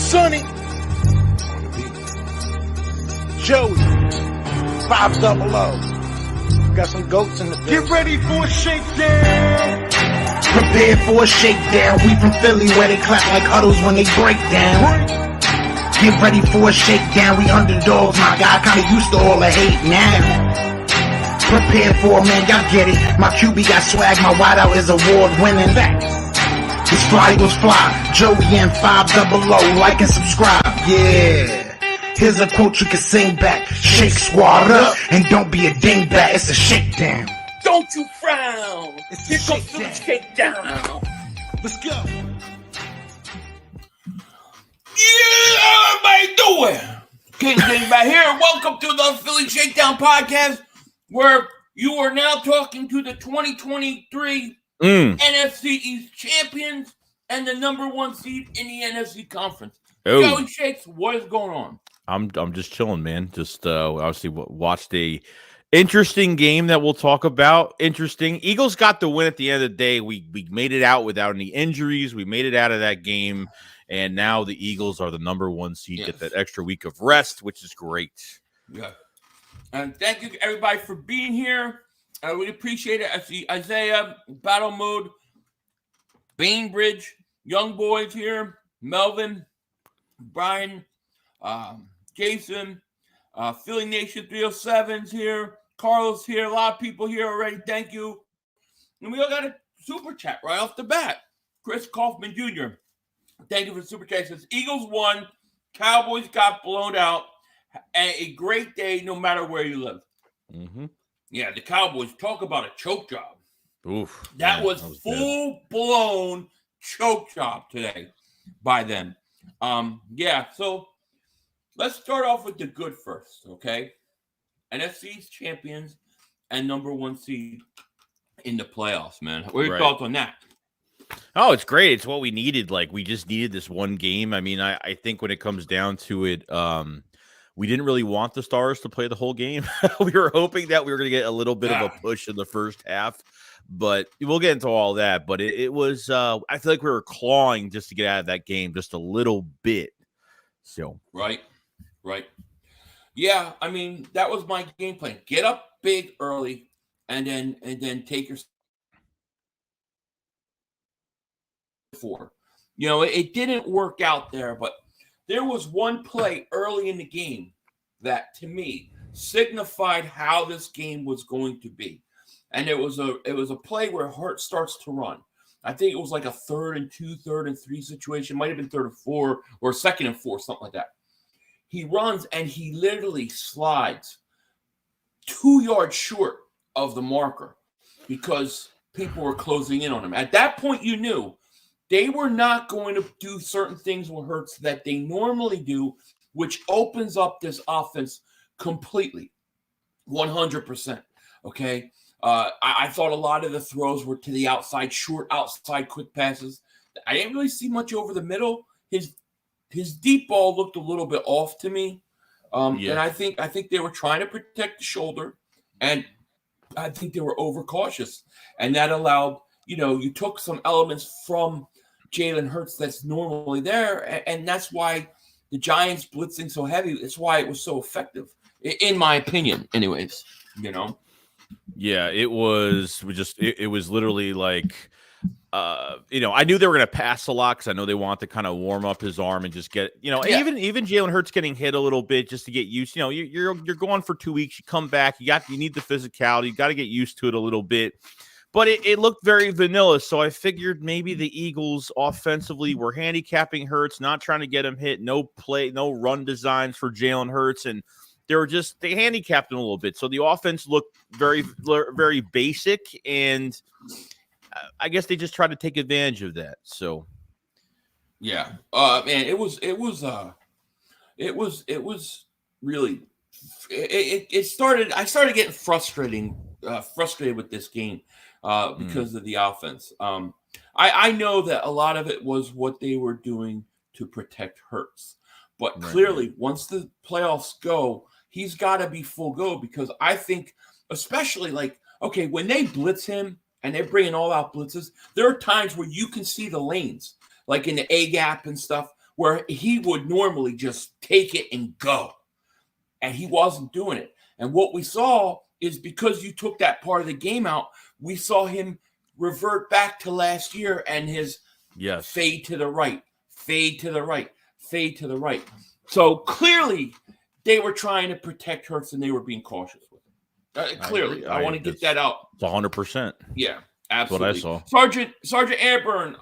Sonny, Joey, 500. Got some goats in the building. Get ready for a shakedown. Prepare for a shakedown. We from Philly where they clap like huddles when they break down. Get ready for a shakedown. We underdogs, my guy. Kinda used to all the hate now. Prepare for it, man. Y'all get it. My QB got swag. My wideout is award winning. His fly was fly. Joey and 500. Like and subscribe. Yeah. Here's a quote you can sing back. Shake squad up and don't be a dingbat. It's a shakedown. Don't you frown. It's Here a comes the shakedown. Let's go. Yeah, everybody doing? King Dingbat here. Welcome to the Philly Shakedown podcast, where you are now talking to the 2023 NFC East champions and the number one seed in the NFC conference. Oh. JoeyShakes, what is going on? I'm just chilling, man. Just obviously watched a interesting game that we'll talk about. Interesting. Eagles got the win at the end of the day. We made it out without any injuries. We made it out of that game, and now the Eagles are the number one seed. Get that extra week of rest, which is great. Yeah. And thank you, everybody, for being here. I really appreciate it. I see Isaiah, Battle Mode, Bainbridge, Young Boys here, Melvin, Brian, Jason, Philly Nation 307's here, Carlos here, a lot of people here already. Thank you. And we all got a super chat right off the bat. Chris Kaufman Jr. Thank you for the super chat. Says Eagles won, Cowboys got blown out, and a great day no matter where you live. Mm-hmm. Yeah, the Cowboys, talk about a choke job. Oof. That was full-blown choke job today by them. So let's start off with the good first, okay? NFC's champions and number one seed in the playoffs, man. What are your thoughts on that? Oh, it's great. It's what we needed. Like, we just needed this one game. I mean, I think when it comes down to it, we didn't really want the Stars to play the whole game. We were hoping that we were going to get a little bit of a push in the first half, but we'll get into all that. But it was, I feel like we were clawing just to get out of that game just a little bit. So Right. Yeah, I mean, that was my game plan. Get up big early and then take your four. You know, it didn't work out there, but there was one play early in the game that, to me, signified how this game was going to be. And it was a play where Hurt starts to run. I think it was like a 3rd and 2, 3rd and 3 situation. Might have been 3rd and 4 or 2nd and 4, something like that. He runs and he literally slides 2 yards short of the marker because people were closing in on him. At that point, you knew they were not going to do certain things with Hurts that they normally do, which opens up this offense completely, 100%. Okay? I thought a lot of the throws were to the outside, short outside quick passes. I didn't really see much over the middle. His deep ball looked a little bit off to me. And I think they were trying to protect the shoulder, and I think they were overcautious. And that allowed, you took some elements from Jalen Hurts that's normally there, and that's why the Giants blitzing so heavy. It's why it was so effective, in my opinion, anyways, Yeah, it was literally like, I knew they were going to pass a lot because I know they want to kind of warm up his arm and just get, even Jalen Hurts getting hit a little bit just to get used. You're going for 2 weeks. You come back. You need the physicality. You got to get used to it a little bit. But it looked very vanilla, so I figured maybe the Eagles offensively were handicapping Hurts, not trying to get him hit, no run designs for Jalen Hurts, and they handicapped him a little bit. So the offense looked very, very basic, and I guess they just tried to take advantage of that. So, yeah, man, it was really. It started. I started getting frustrated with this game because of the offense. I know that a lot of it was what they were doing to protect Hurts, but clearly, once the playoffs go, he's got to be full go, because I think, especially when they blitz him and they're bringing all out blitzes, there are times where you can see the lanes, like in the A gap and stuff, where he would normally just take it and go. And he wasn't doing it. And what we saw is because you took that part of the game out, we saw him revert back to last year and his fade to the right, fade to the right, fade to the right. So clearly they were trying to protect Hurts and they were being cautious with him. Clearly. I want to get that out. It's 100%. Yeah, absolutely. That's what I saw. Sergeant Airborne.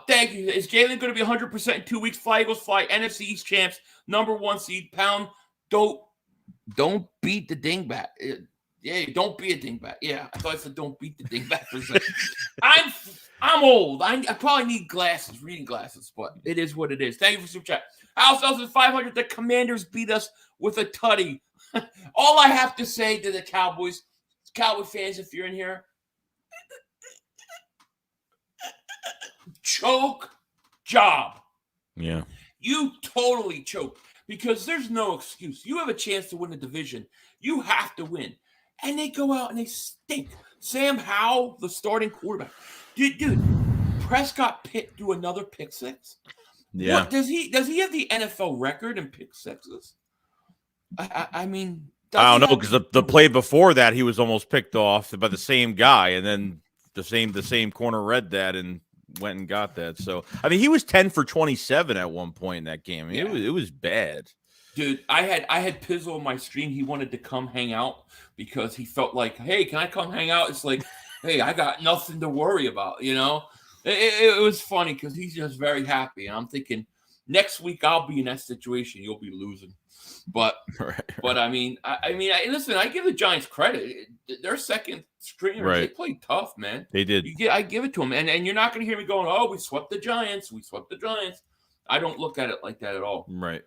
Thank you. Is Jalen going to be 100% in 2 weeks? Fly Eagles fly. NFC East champs. Number 1 seed. Pound. Don't beat the Dingbat. Yeah, don't be a Dingbat. Yeah, I thought I said don't beat the Dingbat for a second. I'm old. I probably need glasses, reading glasses, but it is what it is. Thank you for super chat. House is 500. The Commanders beat us with a tutty. All I have to say to the Cowboy fans, if you're in here, choke job. Yeah. You totally choke because there's no excuse. You have a chance to win the division. You have to win. And they go out and they stink. Sam Howell, the starting quarterback. Dude, Prescott threw another pick six. Yeah. What, does he have the NFL record in pick sixes? I mean, I don't know, because the play before that he was almost picked off by the same guy, and then the same corner read that and went and got that. So I mean, he was 10 for 27 at one point in that game. I mean, it was bad. Dude, I had Pizzle on my stream. He wanted to come hang out because he felt like, hey, can I come hang out? It's like, hey, I got nothing to worry about, you know? It was funny because he's just very happy. And I'm thinking, next week I'll be in that situation. You'll be losing. But I mean, listen, I give the Giants credit. Their second stringers, they played tough, man. They did. I give it to them. And you're not going to hear me going, oh, we swept the Giants. We swept the Giants. I don't look at it like that at all. Right.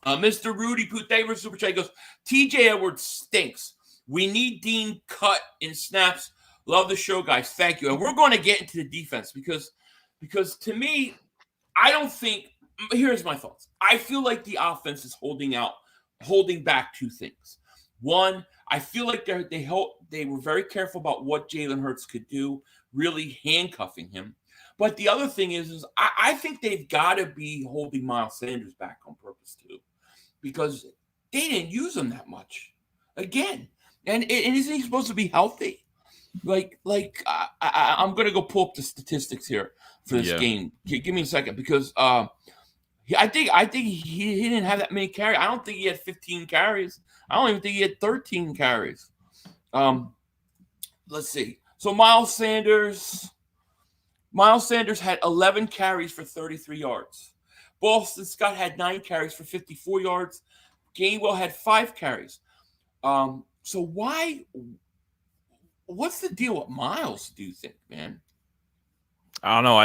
Mr. Rudy Pute Super Chat goes, TJ Edwards stinks. We need Dean cut in snaps. Love the show, guys. Thank you. And we're going to get into the defense because to me, I don't think – here's my thoughts. I feel like the offense is holding back two things. One, I feel like they were very careful about what Jalen Hurts could do, really handcuffing him. But the other thing is I think they've got to be holding Miles Sanders back on purpose too, because they didn't use him that much. Again, and isn't he supposed to be healthy? I'm going to go pull up the statistics here for this game. Give me a second because I think he didn't have that many carries. I don't think he had 15 carries. I don't even think he had 13 carries. Let's see. So Miles Sanders had 11 carries for 33 yards. Boston Scott had 9 carries for 54 yards. Gainwell had 5 carries. So what's the deal with Miles, do you think, man? I don't know.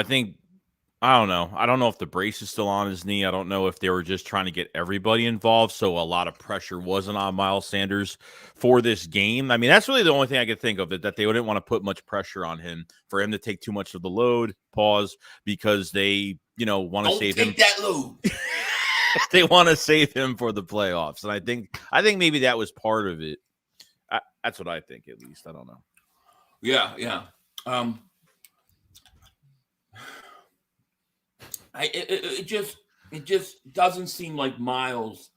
I don't know. I don't know if the brace is still on his knee. I don't know if they were just trying to get everybody involved, so a lot of pressure wasn't on Miles Sanders for this game. I mean, that's really the only thing I could think of, that they wouldn't want to put much pressure on him for him to take too much of the load, because they, want to save him. Don't take that load. They want to save him for the playoffs, and I think maybe that was part of it. That's what I think, at least. I don't know. Yeah. It just doesn't seem like Miles,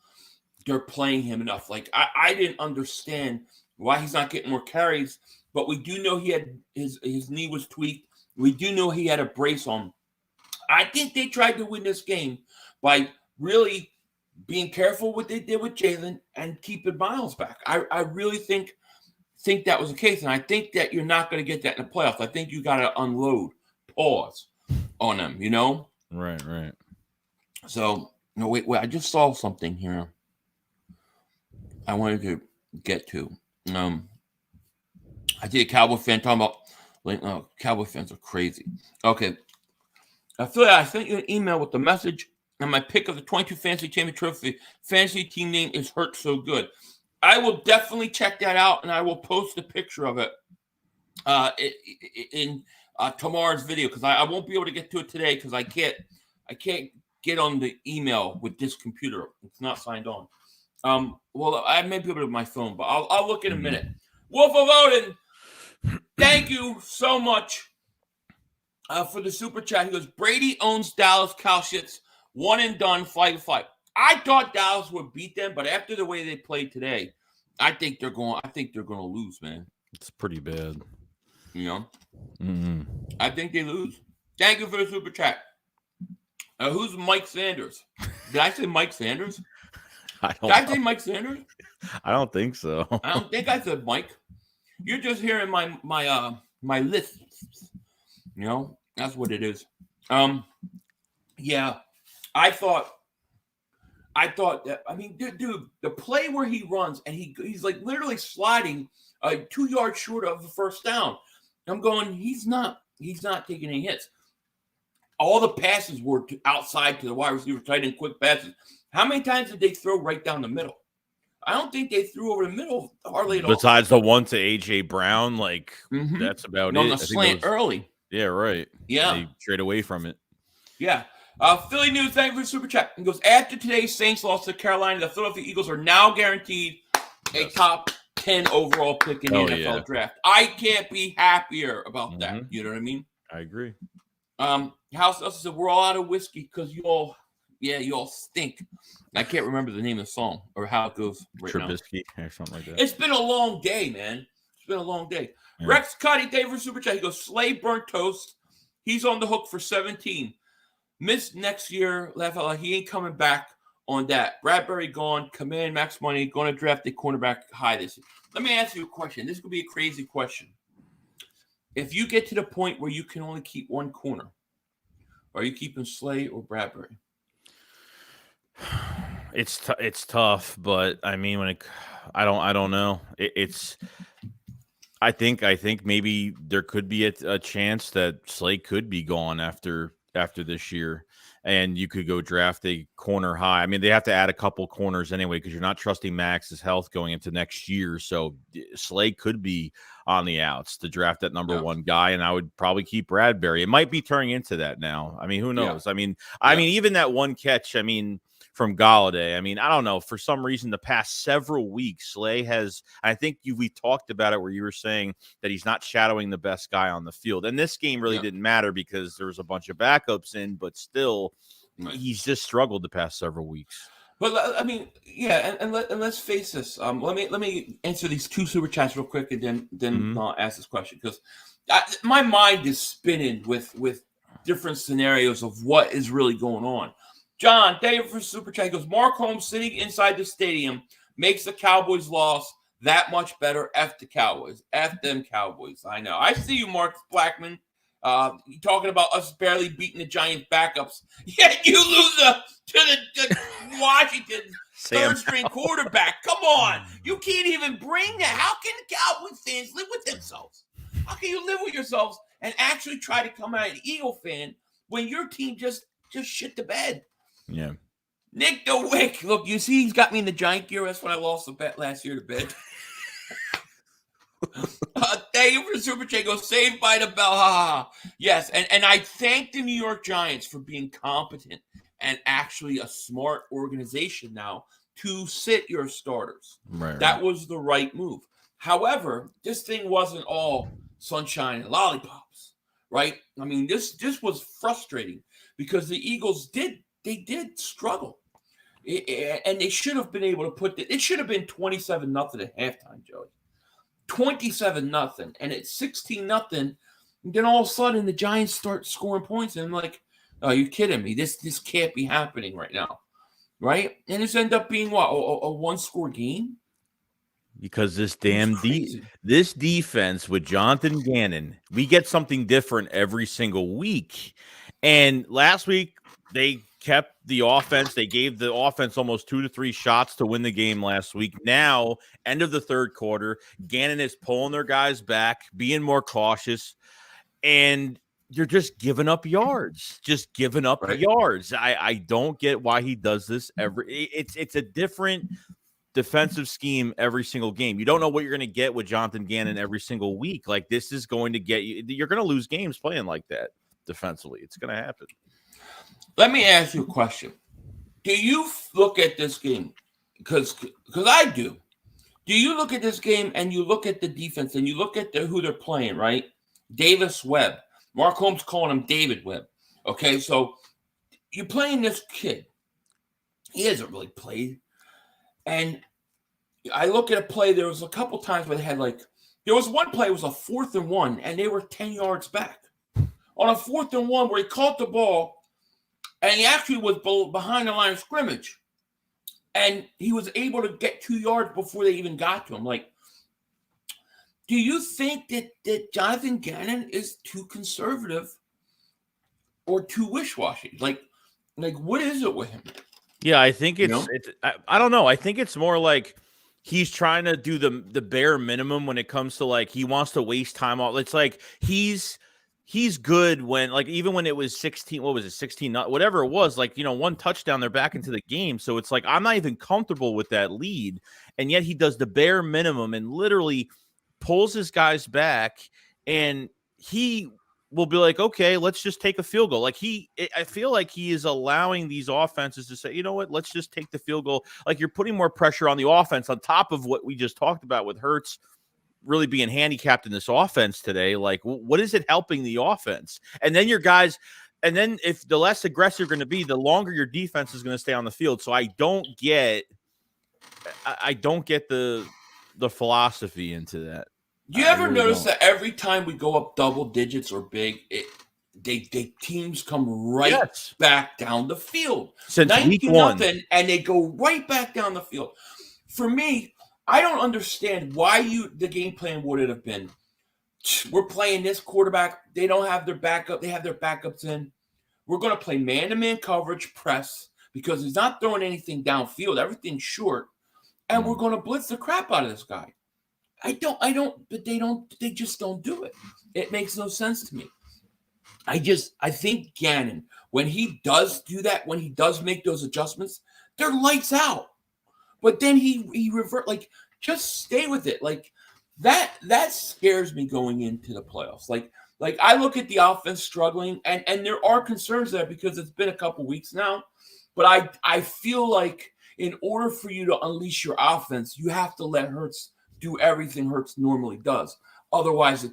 they're playing him enough. Like I didn't understand why he's not getting more carries, but we do know he had his knee was tweaked. We do know he had a brace on. I think they tried to win this game by really being careful what they did with Jalen and keeping Miles back. I really think that was the case, and I think that you're not going to get that in the playoffs. I think you got to pause on them, Right. So, no, wait, I just saw something here I wanted to get to. I see a Cowboy fan talking about, Cowboy fans are crazy. Okay. I sent you an email with the message and my pick of the 22 Fantasy Champion Trophy. Fantasy team name is Hurt So Good. I will definitely check that out, and I will post a picture of it in tomorrow's video, because I won't be able to get to it today because I can't get on the email with this computer. It's not signed on. Well, I may be able to with my phone, but I'll look in a minute. Wolf of Odin, thank you so much For the super chat, he goes, Brady owns Dallas Cowshits, one and done, 5-5. I thought Dallas would beat them, but after the way they played today, I think they're going to lose, man. It's pretty bad. You know? Mm-hmm. I think they lose. Thank you for the super chat. Who's Mike Sanders? Did I say Mike Sanders? I Did I say Mike Sanders? I don't think so. I don't think I said Mike. You're just hearing my list. You know, that's what it is. Yeah, I thought that. I mean, dude, the play where he runs and he's like literally sliding 2 yards short of the first down. I'm going, he's not taking any hits. All the passes were outside to the wide receiver, tight end, quick passes. How many times did they throw right down the middle? I don't think they threw over the middle hardly at all. Besides the one to A.J. Brown, like, that's about it. On the slant early. Yeah, right. Yeah. They strayed away from it. Yeah. Philly News, thank you for the super chat. He goes, after today's Saints loss to Carolina, the Philadelphia Eagles are now guaranteed a top 10 overall pick in the NFL draft. I can't be happier about that. You know what I mean? I agree. House also said, we're all out of whiskey because you all stink. I can't remember the name of the song or how it goes right Trubisky or something like that. It's been a long day, man. It's been a long day. Yeah. Rex Cuddy, Dave for super chat. He goes, Slay burnt toast. He's on the hook for 17. Missed next year. Laugh out loud. He ain't coming back on that. Bradbury gone. Command max money. Going to draft a cornerback high this year. Let me ask you a question. This could be a crazy question. If you get to the point where you can only keep one corner, are you keeping Slay or Bradbury? It's tough, but I mean, I don't know. I think maybe there could be a chance that Slay could be gone after this year, and you could go draft a corner high. I mean, they have to add a couple corners anyway because you're not trusting Max's health going into next year. So Slay could be on the outs to draft that number one guy, and I would probably keep Bradbury. It might be turning into that now. I mean, who knows? Yeah. I mean, even that one catch. I mean, from Galladay. I mean, I don't know. For some reason, the past several weeks, Slay has, I think we talked about it where you were saying that he's not shadowing the best guy on the field. And this game really didn't matter because there was a bunch of backups in, but still, he's just struggled the past several weeks. But I mean, yeah, and let's face this. Let me answer these two super chats real quick, and then I'll ask this question because my mind is spinning with different scenarios of what is really going on. John, thank you for super chat. He goes, Mark Holmes sitting inside the stadium makes the Cowboys loss that much better. F the Cowboys. F them Cowboys. I know. I see you, Mark Blackman. You talking about us barely beating the Giants backups. Yet you lose to the Washington third-string quarterback. Come on. You can't even bring that. How can the Cowboys fans live with themselves? How can you live with yourselves and actually try to come out an Eagle fan when your team just shit the bed? Yeah. Nick DeWick. Look, you see he's got me in the Giant gear. That's when I lost the bet last year to bed. Thank you for the super chat. Go Saved by the Bell. Ha, ha. Yes, and I thank the New York Giants for being competent and actually a smart organization now to sit your starters. Right. That was the right move. However, this thing wasn't all sunshine and lollipops, right? I mean, this was frustrating because the Eagles did struggle. And they should have been able to it should have been 27-0 at halftime, Joey. 27-0, and it's 16-0. Then all of a sudden, the Giants start scoring points, and I'm like, "Oh, you're kidding me? This can't be happening right now, right?" And it's ended up being what a one-score game because this this defense with Jonathan Gannon, we get something different every single week. And last week they kept the offense. They gave the offense almost 2 to 3 shots to win the game last week. Now, end of the third quarter, Gannon is pulling their guys back, being more cautious, and you're just giving up yards. Just giving up yards. I don't get why he does this it's a different defensive scheme every single game. You don't know what you're going to get with Jonathan Gannon every single week. Like, this is going to get you. You're going to lose games playing like that defensively. It's going to happen. Let me ask you a question. Do you look at this game? Because I do. Do you look at this game and you look at the defense and you look at who they're playing, right? Davis Webb, Mark Holmes calling him David Webb. Okay, so you're playing this kid. He hasn't really played. And I look at a play, there was a couple times where they had there was one play, it was a 4th and 1, and they were 10 yards back. On a 4th and 1 where he caught the ball, and he actually was behind the line of scrimmage. And he was able to get 2 yards before they even got to him. Do you think that Jonathan Gannon is too conservative or too wish-washy? What is it with him? Yeah, I think it's I don't know. I think it's more like he's trying to do the bare minimum when it comes to he wants to waste time off. It's like he's good when even when it was 16, what was it, 16, whatever it was, one touchdown, they're back into the game. So it's I'm not even comfortable with that lead. And yet he does the bare minimum and literally pulls his guys back, and he will be okay, let's just take a field goal. I feel like he is allowing these offenses to say, you know what, let's just take the field goal. You're putting more pressure on the offense on top of what we just talked about with Hurts really being handicapped in this offense today. What is it helping the offense? And then your guys, and then if the less aggressive you're going to be, the longer your defense is going to stay on the field. So I don't get the philosophy into that. Do you ever notice that every time we go up double digits or big, teams come back down the field? Since week 1. And they go right back down the field. For me, I don't understand why the game plan would have been, we're playing this quarterback, they don't have their backup, they have their backups in. We're going to play man-to-man coverage, press, because he's not throwing anything downfield, everything's short, and we're going to blitz the crap out of this guy. They just don't do it. It makes no sense to me. I think Gannon, when he does do that, when he does make those adjustments, they're lights out. But then he revert, just stay with it. That scares me going into the playoffs. I look at the offense struggling, and there are concerns there because it's been a couple weeks now. But I feel like in order for you to unleash your offense, you have to let Hurts do everything Hurts normally does. Otherwise,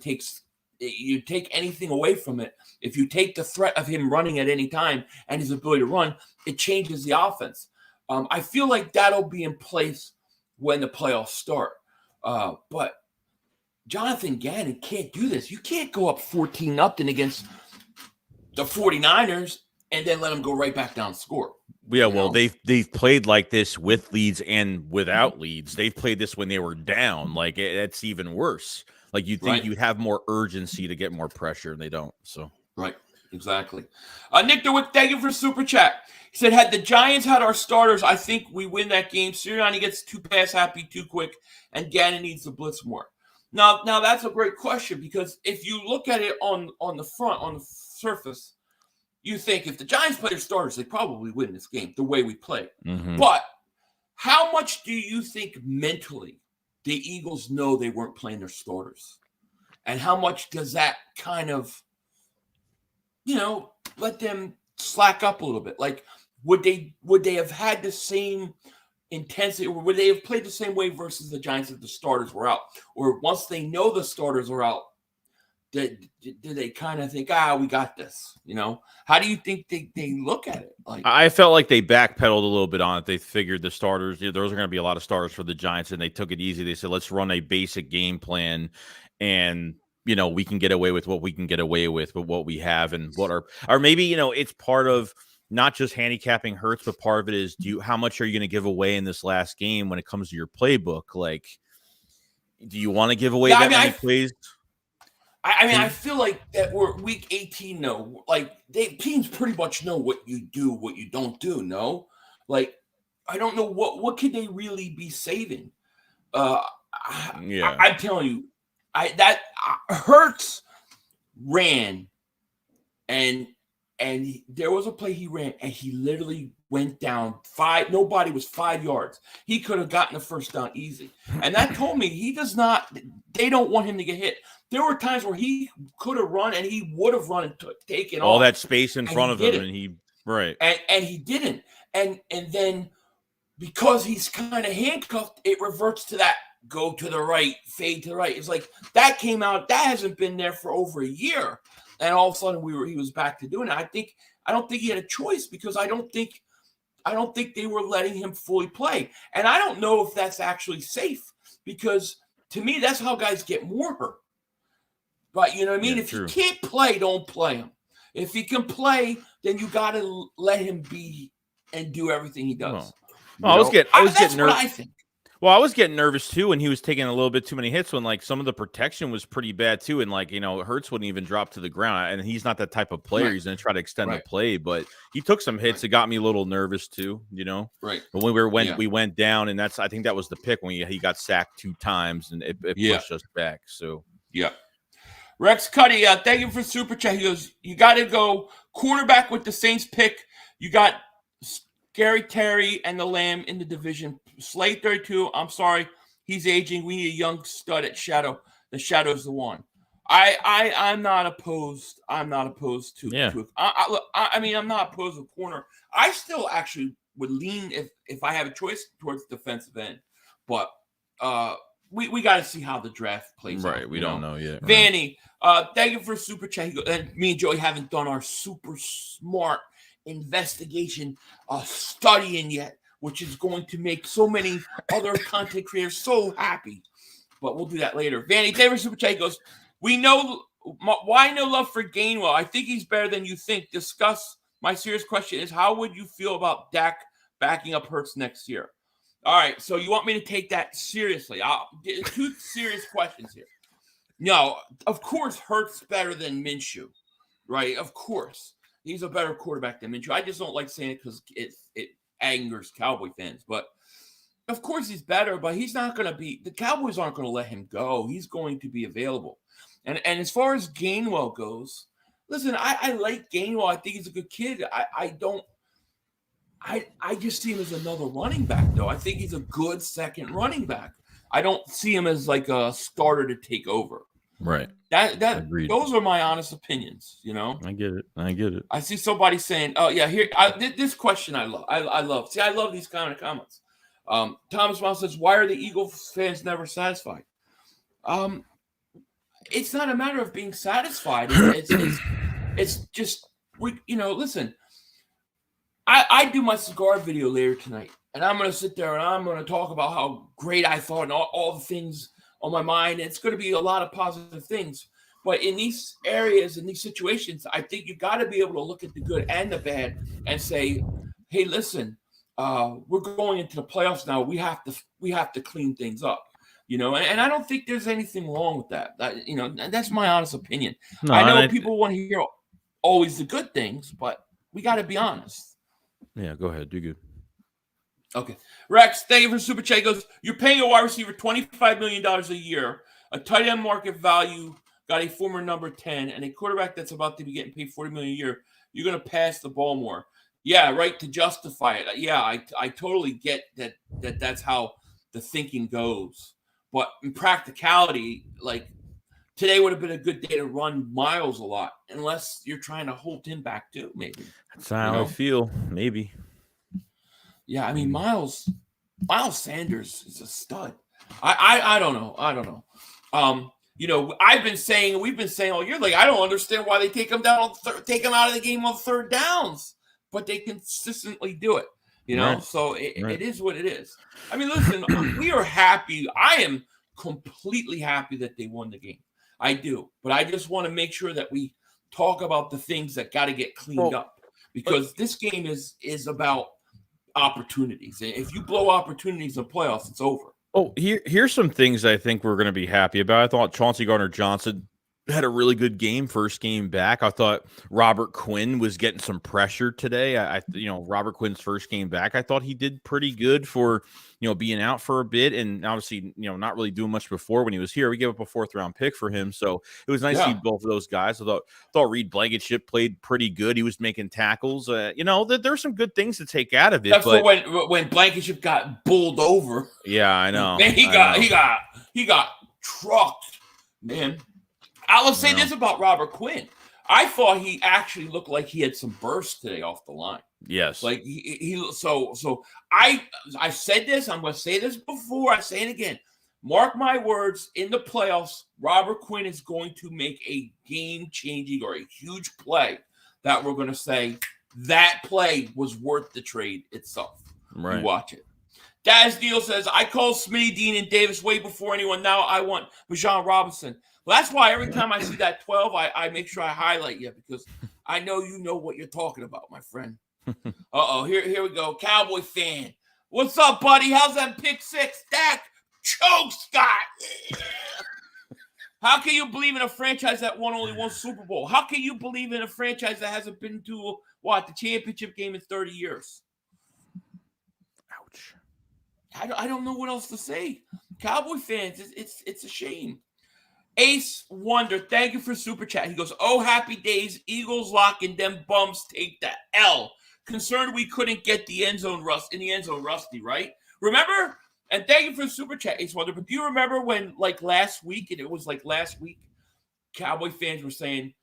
you take anything away from it. If you take the threat of him running at any time and his ability to run, it changes the offense. I feel like that'll be in place when the playoffs start. But Jonathan Gannon can't do this. You can't go up 14-0 against the 49ers and then let them go right back down and score. Yeah, well, they've played like this with leads and without leads. They've played this when they were down. It's even worse. You'd think you'd have more urgency to get more pressure, and they don't. So right, exactly. Nick DeWitt, thank you for super chat. He said, had the Giants had our starters, I think we win that game. Sirianni gets too pass happy too quick, and Gannon needs to blitz more. Now that's a great question, because if you look at it on the surface, you think if the Giants play their starters, they probably win this game the way we play. Mm-hmm. But how much do you think mentally the Eagles know they weren't playing their starters? And how much does that kind of, let them slack up a little bit? Would they have had the same intensity, or would they have played the same way versus the Giants if the starters were out? Or once they know the starters are out, do they kind of think, we got this? How do you think they look at it? I felt like they backpedaled a little bit on it. They figured the starters, there was going to be a lot of starters for the Giants, and they took it easy. They said, let's run a basic game plan, and we can get away with what we can get away with what we have, and what or maybe it's part of not just handicapping Hurts, but part of it is how much are you going to give away in this last game when it comes to your playbook? Do you want to give away many plays? I feel like that we're week 18 now. Teams pretty much know what you do, what you don't do. No, I don't know what could they really be saving. I'm telling you, Hurts ran, and there was a play he ran, and he literally went down 5. Nobody was 5 yards. He could have gotten the first down easy. And that told me he does not. They don't want him to get hit. There were times where he could have run, and he would have run and taken all off. that space in front of him, and he and he didn't. And then because he's kind of handcuffed, it reverts to that go to the right, fade to the right. It's like that came out. That hasn't been there for over a year, and all of a sudden he was back to doing it. I don't think he had a choice because I don't think they were letting him fully play, and I don't know if that's actually safe because to me that's how guys get more hurt. But you know what I mean? If he can't play, don't play him. If he can play, then you got to let him be and do everything he does. Well, I was getting nervous. I think. Well, I was getting nervous too when he was taking a little bit too many hits when like some of the protection was pretty bad too. And like, Hurts wouldn't even drop to the ground. And he's not that type of player. Right. He's going to try to extend the play, but he took some hits. It got me a little nervous too, Right. But when we went down, and I think that was the pick when he got sacked 2 times and it pushed us back. So, yeah. Rex Cuddy, thank you for Super Chat. He goes, you got to go cornerback with the Saints pick. You got Scary Terry and the Lamb in the division. Slade 32, I'm sorry. He's aging. We need a young stud at Shadow. The Shadow's the one. I'm not opposed. I'm not opposed to I mean, I'm not opposed to corner. I still actually would lean, if I have a choice, towards defensive end. But we got to see how the draft plays out. Right, we don't know yet. Right. Vanny, thank you for Super Chat. And me and Joey haven't done our super smart investigation studying yet, which is going to make so many other content creators so happy. But we'll do that later. Vanny, thank you for Super Chat. Goes, we know why no love for Gainwell. I think he's better than you think. Discuss. My serious question is, how would you feel about Dak backing up Hurts next year? All right, so you want me to take that seriously? I'll get 2 serious questions here. No, of course, Hurts better than Minshew, right? Of course, he's a better quarterback than Minshew. I just don't like saying it because it angers Cowboy fans. But of course, he's better. But he's not going to be. The Cowboys aren't going to let him go. He's going to be available. And as far as Gainwell goes, listen, I like Gainwell. I think he's a good kid. I just see him as another running back, though. I think he's a good second running back. I don't see him as like a starter to take over. Right. Agreed. Those are my honest opinions, I get it. I see somebody saying, oh, yeah, here, this question I love. I love. See, I love these kind of comments. Thomas Miles says, why are the Eagles fans never satisfied? It's not a matter of being satisfied. It's just, listen, I do my cigar video later tonight, and I'm going to sit there and I'm going to talk about how great I thought and all the things on my mind. It's going to be a lot of positive things. But in these areas, in these situations, I think you got to be able to look at the good and the bad and say, hey, listen, we're going into the playoffs now. We have to clean things up. And I don't think there's anything wrong with that. That's my honest opinion. No, I know people want to hear always the good things, but we got to be honest. Yeah, go ahead. Do good. Okay. Rex, thank you for Super Chat. Goes, you're paying a wide receiver $25 million a year, a tight end market value, got a former number 10, and a quarterback that's about to be getting paid $40 million a year. You're going to pass the ball more. Yeah, right, to justify it. Yeah, I totally get that's how the thinking goes. But in practicality, like, today would have been a good day to run Miles a lot, unless you're trying to hold him back too, maybe. That's how I feel, maybe. Yeah, I mean, Miles Sanders is a stud. I don't know. We've been saying all year, like, I don't understand why they take him down take him out of the game on third downs, but they consistently do it. Right. So it is what it is. I mean, listen, we are happy. I am completely happy that they won the game. I do, but I just want to make sure that we talk about the things that got to get cleaned up, because this game is about opportunities. And if you blow opportunities in playoffs, it's over. Oh, here's some things I think we're going to be happy about. I thought Chauncey Gardner-Johnson had a really good game, first game back. I thought Robert Quinn was getting some pressure today. Robert Quinn's first game back, I thought he did pretty good for, being out for a bit, and obviously, not really doing much before when he was here. We gave up a 4th round pick for him. So it was nice to see both of those guys. I thought Reed Blankenship played pretty good. He was making tackles. There's some good things to take out of it. Except for when Blankenship got bowled over. Yeah, I know. Man, he got trucked, man. I will say this about Robert Quinn. I thought he actually looked like he had some burst today off the line. Yes. Like I said this, I'm going to say this before, I say it again. Mark my words, in the playoffs, Robert Quinn is going to make a game-changing or a huge play that we're going to say that play was worth the trade itself. Right. You watch it. Daz Deal says, I called Smitty, Dean, and Davis way before anyone. Now I want Bijan Robinson. Well, that's why every time I see that 12, I make sure I highlight you because I know you know what you're talking about, my friend. Here we go. Cowboy fan. What's up, buddy? How's that pick six? Dak choke Scott. How can you believe in a franchise that won only one Super Bowl? How can you believe in a franchise that hasn't been to, the championship game in 30 years? Ouch. I don't know what else to say. Cowboy fans, it's a shame. Ace Wonder, thank you for super chat. He goes, oh, happy days. Eagles locking them bums take the L. Concerned we couldn't get the end zone rusty, right? Remember? And thank you for the super chat, Ace Wonder. But do you remember when, last week, Cowboy fans were saying,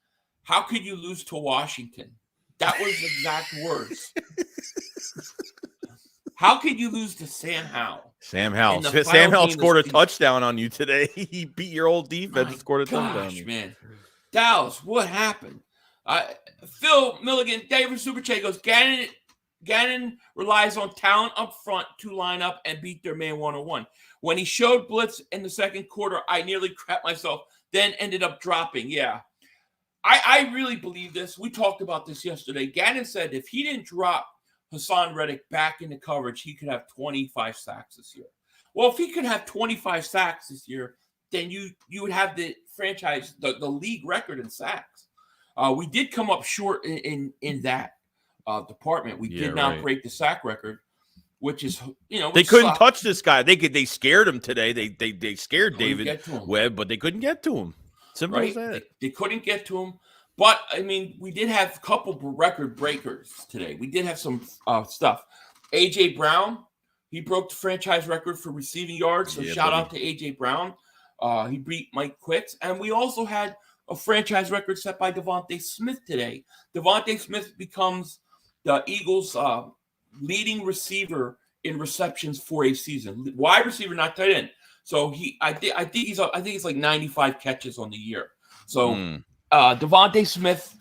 how could you lose to Washington? That was the exact words. How could you lose to Sam Howell? Sam Howell scored a touchdown on you today. He beat your old defense and scored a touchdown. Man. Dallas, what happened? Phil Milligan, David Super Chat goes, Gannon relies on talent up front to line up and beat their man one-on-one. When he showed blitz in the second quarter, I nearly crapped myself, then ended up dropping. Yeah. I really believe this. We talked about this yesterday. Gannon said if he didn't drop Hassan Reddick back into coverage, he could have 25 sacks this year. Well, if he could have 25 sacks this year, then you would have the franchise, the league record in sacks. We did come up short in that department. We did not break the sack record, which is, they couldn't touch this guy. They scared him today. They scared David Webb, but they couldn't get to him. Simple as that. They couldn't get to him. But, we did have a couple record breakers today. We did have some stuff. A.J. Brown, he broke the franchise record for receiving yards. So shout out to A.J. Brown. He beat Mike Quicks. And we also had a franchise record set by Devontae Smith today. Devontae Smith becomes the Eagles' leading receiver in receptions for a season. Wide receiver, not tight end. So I think he's like 95 catches on the year. So Devontae Smith,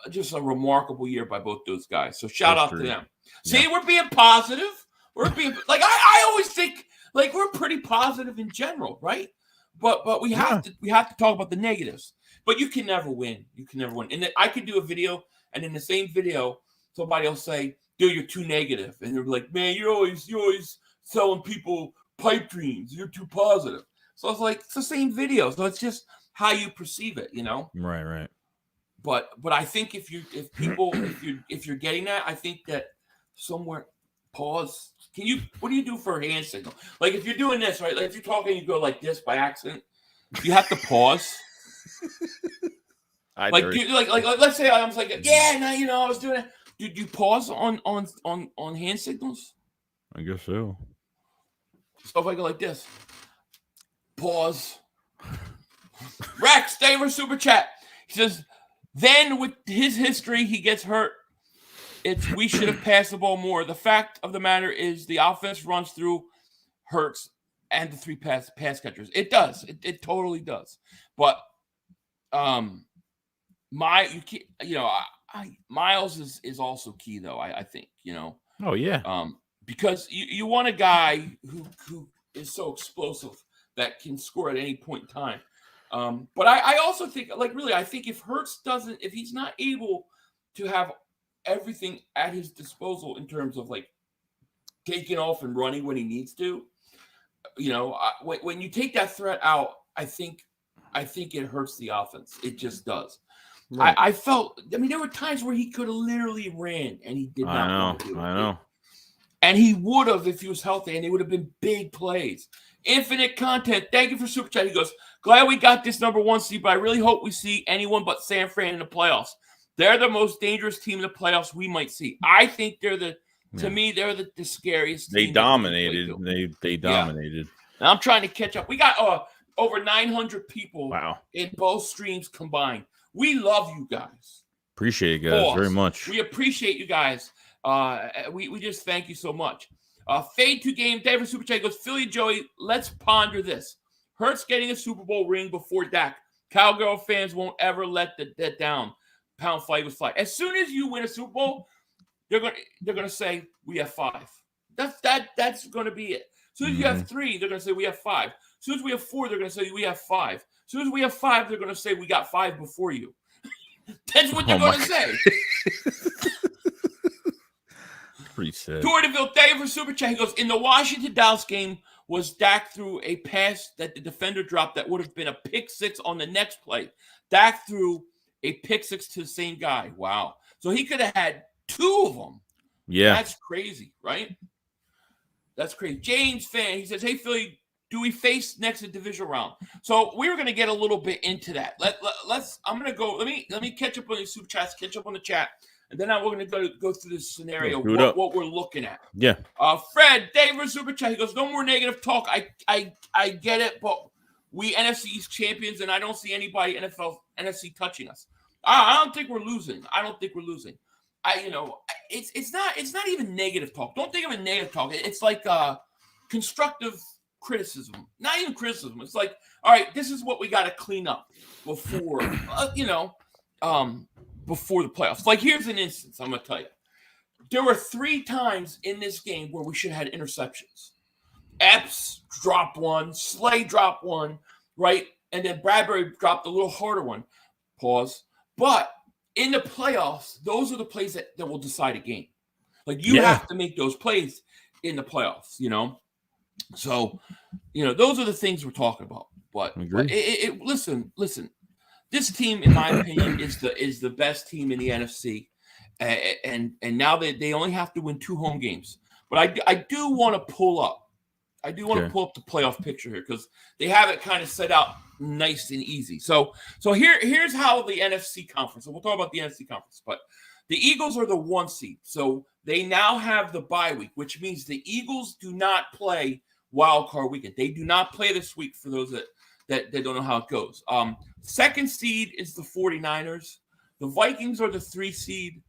just a remarkable year by both those guys. So shout out to them. See, we're being positive. We're being I always think we're pretty positive in general, right? But we have to talk about the negatives. But you can never win. And I could do a video, and in the same video, somebody will say, "Dude, you're too negative," and they're like, "Man, you're always selling people pipe dreams. You're too positive." So it's it's the same video. So it's just how you perceive it, Right. But I think if you're getting that, I think that somewhere pause. What do you do for a hand signal? If you're doing this, right? If you're talking, you go like this by accident. You have to pause. Let's say I was like, I was doing it. Did you pause on hand signals? I guess so. So if I go like this, pause. Rex, stay for super chat. He says, then with his history, he gets hurt. We should have passed the ball more. The fact of the matter is the offense runs through Hurts and the three pass catchers. It does. It totally does. But Miles is also key though. I think Oh yeah. Because you want a guy who is so explosive that can score at any point in time. But I also think I think if he's not able to have everything at his disposal in terms of taking off and running when he needs to, when you take that threat out, I think it hurts the offense. It just does. Right. I felt. There were times where he could have literally ran and he did not. I know. And he would have if he was healthy, and they would have been big plays. Infinite content. Thank you for super chat. He goes, glad we got this number 1 seed, but I really hope we see anyone but San Fran in the playoffs. They're the most dangerous team in the playoffs we might see. I think to me, they're the scariest team. They dominated. They dominated. And I'm trying to catch up. We got over 900 people in both streams combined. We love you guys. Appreciate you guys very much. We appreciate you guys. We just thank you so much. Fade to game. David Super Chat goes, Philly Joey, let's ponder this. Hurts getting a Super Bowl ring before Dak. Cowgirl fans won't ever let that down. Pound flag was fly. As soon as you win a Super Bowl, they're gonna say we have 5. That's gonna be it. As soon as you have 3, they're gonna say we have 5. As soon as we have 4, they're gonna say we have 5. As soon as we have 5, they're gonna say we got 5 before you. That's what they're gonna say. Pretty sad. Dordeville, thank you for Super Chat. He goes, in the Washington Dallas game, was Dak threw a pass that the defender dropped that would have been a pick 6 on the next play. Dak threw a pick 6 to the same guy. Wow. So he could have had 2 of them. Yeah. That's crazy, right? That's crazy. James fan, he says, hey, Philly, do we face next in divisional round? So we were going to get a little bit into that. Let's. I'm going to go. Let me catch up on the super chats, catch up on the chat. And then we're going to go through this scenario, what we're looking at. Yeah. Fred, David, super chat. He goes, no more negative talk. I get it, but we NFC East champions, and I don't see anybody NFC touching us. I don't think we're losing. It's not even negative talk. Don't think of it negative talk. It's like constructive criticism. Not even criticism. It's like, all right, this is what we got to clean up before, before the playoffs. Like, here's an instance I'm going to tell you. There were 3 times in this game where we should have had interceptions. Epps dropped one, Slay dropped one, right? And then Bradbury dropped a little harder one. Pause. But in the playoffs, those are the plays that will decide a game. Like, you have to make those plays in the playoffs, So, those are the things we're talking about. But listen. This team, in my opinion, is the best team in the NFC, and now they only have to win 2 home games. But I do want to pull up. I do want to pull up the playoff picture here because they have it kind of set out nice and easy. So here's how the NFC conference. So we'll talk about the NFC conference, but the Eagles are the 1 seed. So they now have the bye week, which means the Eagles do not play wild card weekend. They do not play this week for those that don't know how it goes. 2nd seed is the 49ers. The Vikings are the 3 seed.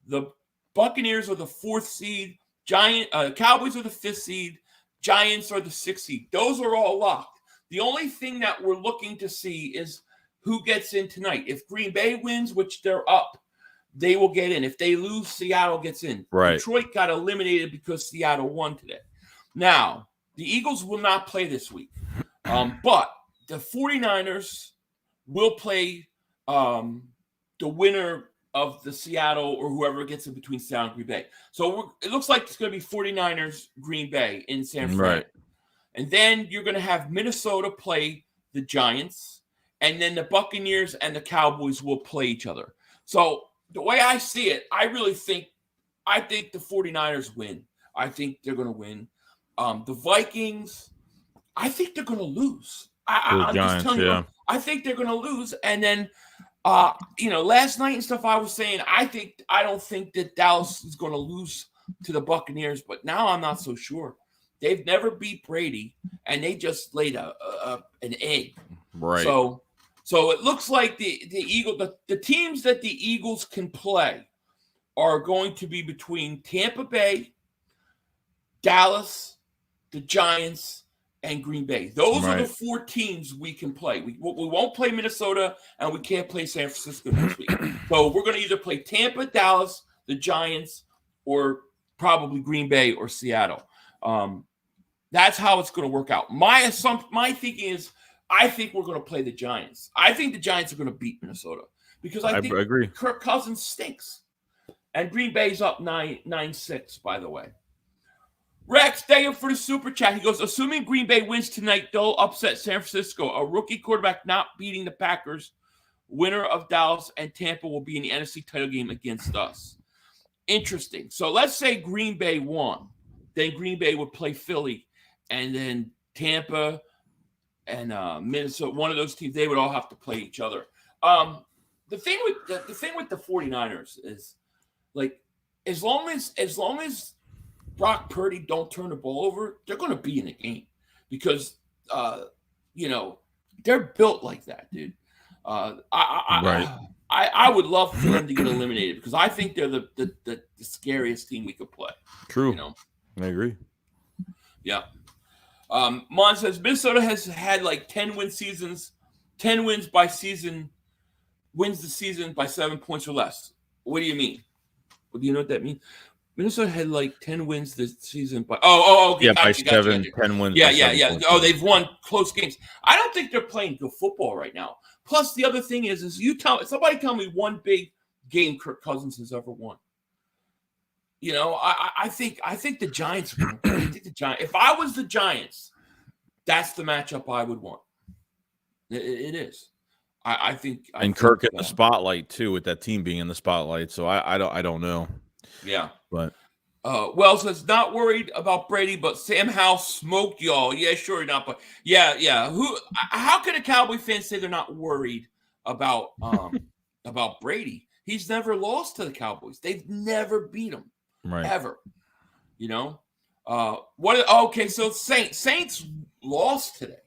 The Buccaneers are the 4th seed. Cowboys are the 5th seed. Giants are the 6th seed. Those are all locked. The only thing that we're looking to see is who gets in tonight. If Green Bay wins, which they're up, they will get in. If they lose, Seattle gets in. Right. Detroit got eliminated because Seattle won today. Now, the Eagles will not play this week. But the 49ers will play the winner of the Seattle or whoever gets in between Seattle and Green Bay. So it looks like it's going to be 49ers, Green Bay in San Fran. Right. And then you're going to have Minnesota play the Giants. And then the Buccaneers and the Cowboys will play each other. So the way I see it, I think the 49ers win. I think they're going to win. The Vikings, I think they're going to lose. I'm just telling you, I think they're going to lose. And then, last night and stuff I was saying, I don't think that Dallas is going to lose to the Buccaneers, but now I'm not so sure. They've never beat Brady, and they just laid an egg. Right. So it looks like the teams that the Eagles can play are going to be between Tampa Bay, Dallas, the Giants, and Green Bay. Those are the 4 teams we can play. We won't play Minnesota, and we can't play San Francisco next week. So we're going to either play Tampa, Dallas, the Giants, or probably Green Bay or Seattle. That's how it's going to work out. My thinking is I think we're going to play the Giants. I think the Giants are going to beat Minnesota because I think agree. Kirk Cousins stinks. And Green Bay's up 9-6, by the way. Rex, thank you for the super chat. He goes, assuming Green Bay wins tonight, they'll upset San Francisco. A rookie quarterback not beating the Packers. Winner of Dallas and Tampa will be in the NFC title game against us. Interesting. So let's say Green Bay won. Then Green Bay would play Philly. And then Tampa and Minnesota, one of those teams, they would all have to play each other. The thing with the 49ers is, like, as long as Brock Purdy don't turn the ball over, they're going to be in the game because, they're built like that, dude. I would love for them to get eliminated because I think they're the scariest team we could play. True. I agree. Yeah. Mon says Minnesota has had like 10-win seasons, 10 wins by season, wins the season by 7 points or less. What do you mean? Do you know what that means? Minnesota had like 10 wins this season by okay, by gotcha. 10 wins. Yeah. Oh, they've won close games. I don't think they're playing good football right now. Plus, the other thing is somebody tell me one big game Kirk Cousins has ever won. You know, I think the Giants are going to I think the Giants. If I was the Giants, that's the matchup I would want. It is. I think. Kirk in the spotlight too, with that team being in the spotlight. So I don't know. Yeah, but Wells says not worried about Brady, but Sam Howell smoked y'all. Yeah, sure not, but yeah. How can a Cowboy fan say they're not worried about about Brady? He's never lost to the Cowboys. They've never beat him. Right. Ever. You know? Okay, so Saints lost today.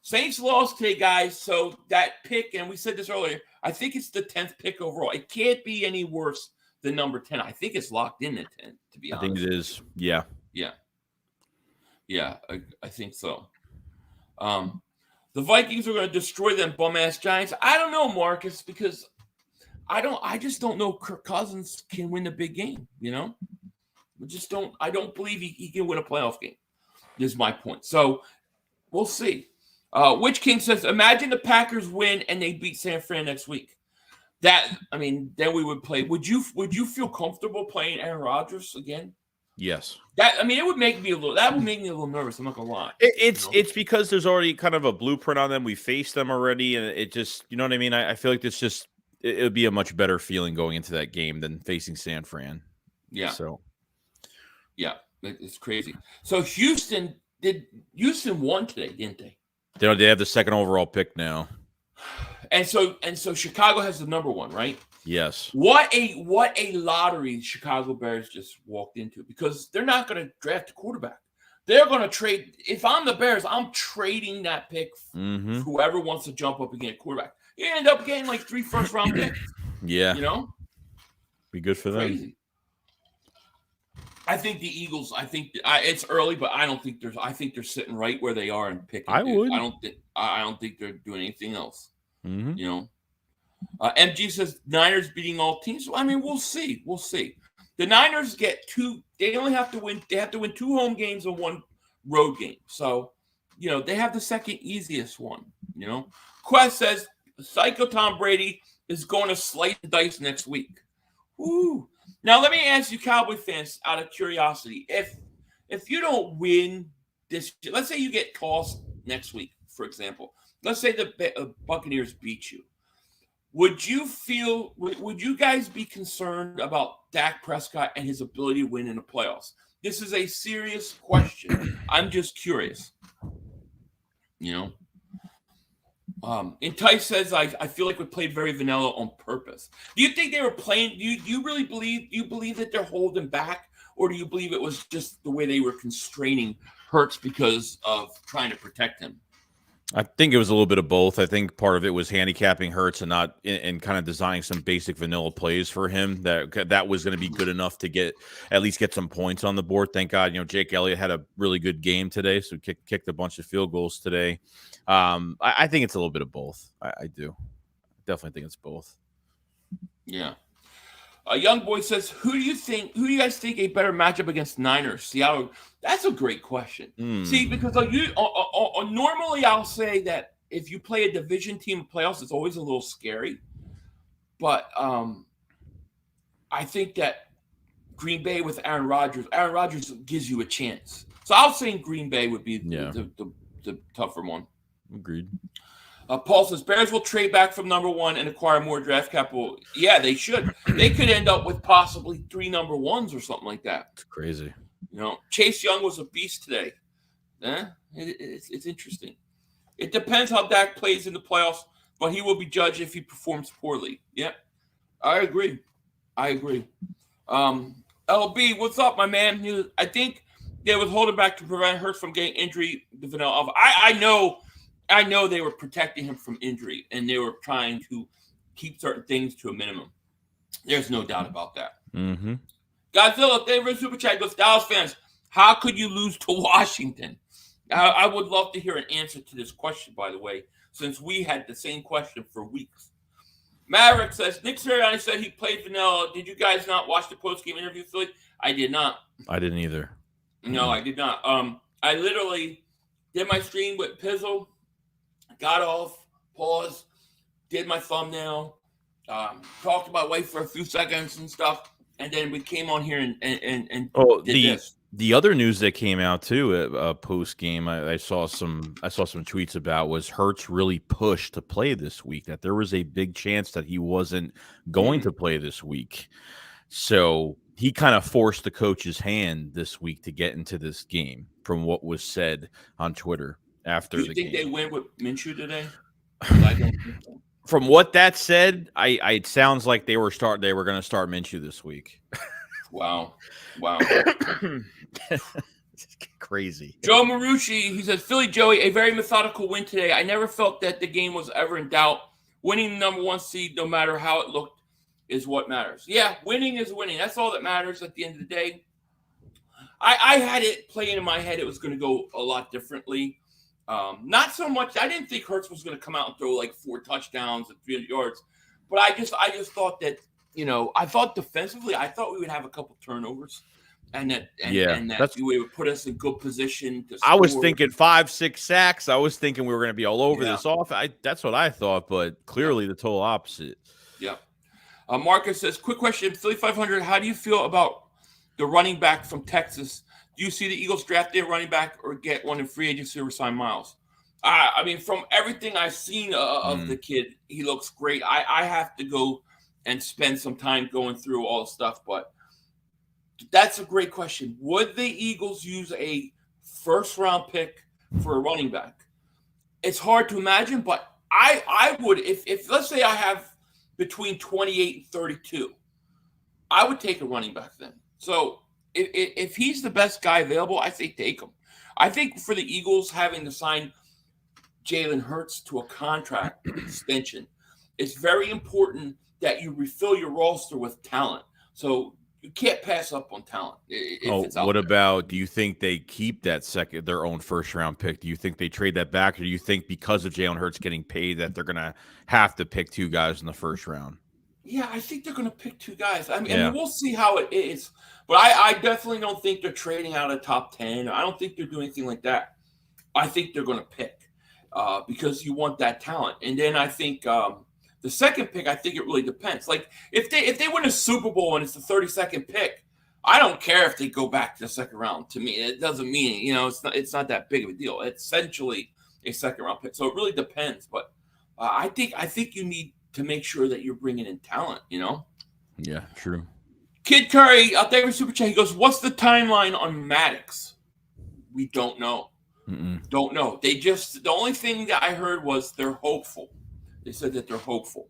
Saints lost today, guys. So that pick, and we said this earlier, I think it's the 10th pick overall. It can't be any worse than number 10. I think it's locked in at 10, to be honest. I think it is. Yeah. Yeah, I think so. The Vikings are going to destroy them bum-ass Giants. I don't know, Marcus, because I just don't know Kirk Cousins can win a big game, you know? I don't believe he can win a playoff game, is my point. So we'll see. Witch King says, imagine the Packers win and they beat San Fran next week. Then we would play. Would you feel comfortable playing Aaron Rodgers again? Yes. It would make me a little nervous. I'm not gonna lie. It's because there's already kind of a blueprint on them. We faced them already, and it just, you know what I mean? I feel like it would be a much better feeling going into that game than facing San Fran. Yeah. So. Yeah, it's crazy. So Houston won today, didn't they? They have the second overall pick now. And so Chicago has the number 1, right? Yes. What a lottery Chicago Bears just walked into, because they're not going to draft a quarterback. They're going to trade. If I'm the Bears, I'm trading that pick for whoever wants to jump up and get a quarterback. You end up getting like 3 first-round picks. Yeah. You know? Be good for them. Crazy. I think the Eagles, it's early, but I think they're sitting right where they are and picking. I don't think they're doing anything else. Mm-hmm. You know? MG says Niners beating all teams. I mean, we'll see. The Niners they only have to win. They have to win 2 home games and 1 road game. So, you know, they have the second easiest one, you know? Quest says Psycho Tom Brady is going to slice and dice next week. Ooh. Now, let me ask you, Cowboy fans, out of curiosity, if you don't win this, let's say you get tossed next week, for example. Let's say the Buccaneers beat you. Would you guys be concerned about Dak Prescott and his ability to win in the playoffs? This is a serious question. I'm just curious. You know? Entice says, I feel like we played very vanilla on purpose. Do you think they were playing? Do you really believe that they're holding back? Or do you believe it was just the way they were constraining Hurts because of trying to protect him? I think it was a little bit of both. I think part of it was handicapping Hurts and kind of designing some basic vanilla plays for him that was going to be good enough to at least get some points on the board. Thank God, Jake Elliott had a really good game today, so kicked a bunch of field goals today. I think it's a little bit of both. I do. Definitely think it's both. Yeah. Young Boy says, who do you guys think a better matchup against Niners? Seattle. That's a great question. See, because normally I'll say that if you play a division team in playoffs, it's always a little scary. But I think that Green Bay with Aaron Rodgers gives you a chance. So I'll say Green Bay would be the tougher one. Agreed. Paul says, Bears will trade back from number 1 and acquire more draft capital. Yeah, they should. They could end up with possibly 3 number 1s or something like that. It's crazy. Chase Young was a beast today. It's interesting. It depends how Dak plays in the playoffs, but he will be judged if he performs poorly. Yeah, I agree. LB, what's up, my man? I think they was holding back to prevent Hurts from getting injury. I know they were protecting him from injury, and they were trying to keep certain things to a minimum. There's no doubt about that. Mm-hmm. Godzilla, favorite super chat goes, Dallas fans, How could you lose to Washington? I would love to hear an answer to this question, by the way, since we had the same question for weeks. Maverick says, Nick Sirianni said he played vanilla. Did you guys not watch the post-game interview, Philly? I did not. I didn't either. No, I did not. I literally did my stream with Pizzle, got off, paused, did my thumbnail, talked to my wife for a few seconds and stuff, and then we came on here and did this. The other news that came out too, post game, I saw some tweets about was Hurts really pushed to play this week. That there was a big chance that he wasn't going to play this week, so he kind of forced the coach's hand this week to get into this game. From what was said on Twitter after the game, you think they win with Minshew today? I don't think so. From what that said, it sounds like they were going to start Minshew this week. Wow. Crazy. Joe Marucci, he says, Philly Joey, a very methodical win today. I never felt that the game was ever in doubt. Winning the number 1 seed, no matter how it looked, is what matters. Yeah, winning is winning. That's all that matters at the end of the day. I had it playing in my head it was going to go a lot differently. Not so much. I didn't think Hurts was going to come out and throw like 4 touchdowns and 300 yards. But I just thought that, I thought defensively, I thought we would have a couple turnovers. And that we would put us in good position to score. I was thinking 5-6 sacks. I was thinking we were going to be all over this off. That's what I thought, but clearly the total opposite. Yeah. Marcus says, quick question, Philly 500, how do you feel about the running back from Texas? Do you see the Eagles draft their running back or get one in free agency or sign Miles? I mean, from everything I've seen of the kid, he looks great. I have to go and spend some time going through all the stuff, but that's a great question. Would the Eagles use a first-round pick for a running back? It's hard to imagine, but I would. If let's say I have between 28 and 32, I would take a running back then. So if he's the best guy available, I say take him. I think for the Eagles having to sign Jalen Hurts to a contract extension, it's very important that you refill your roster with talent. So you can't pass up on talent. What about, do you think they keep that their own first-round pick? Do you think they trade that back, or do you think because of Jalen Hurts getting paid that they're going to have to pick 2 guys in the first round? Yeah, I think they're going to pick 2 guys. I mean, we'll see how it is. But I definitely don't think they're trading out of top 10. I don't think they're doing anything like that. I think they're going to pick because you want that talent. And then I think the second pick, I think it really depends. Like if they win a Super Bowl and it's the 32nd pick, I don't care if they go back to the second round. To me, it doesn't mean, it's not that big of a deal. It's essentially a second-round pick. So it really depends. But I think you need to make sure that you're bringing in talent, Yeah, true. Kid Curry, thank you for Super Chat. He goes, what's the timeline on Maddox? We don't know. Don't know. The only thing that I heard was they're hopeful. They said that they're hopeful.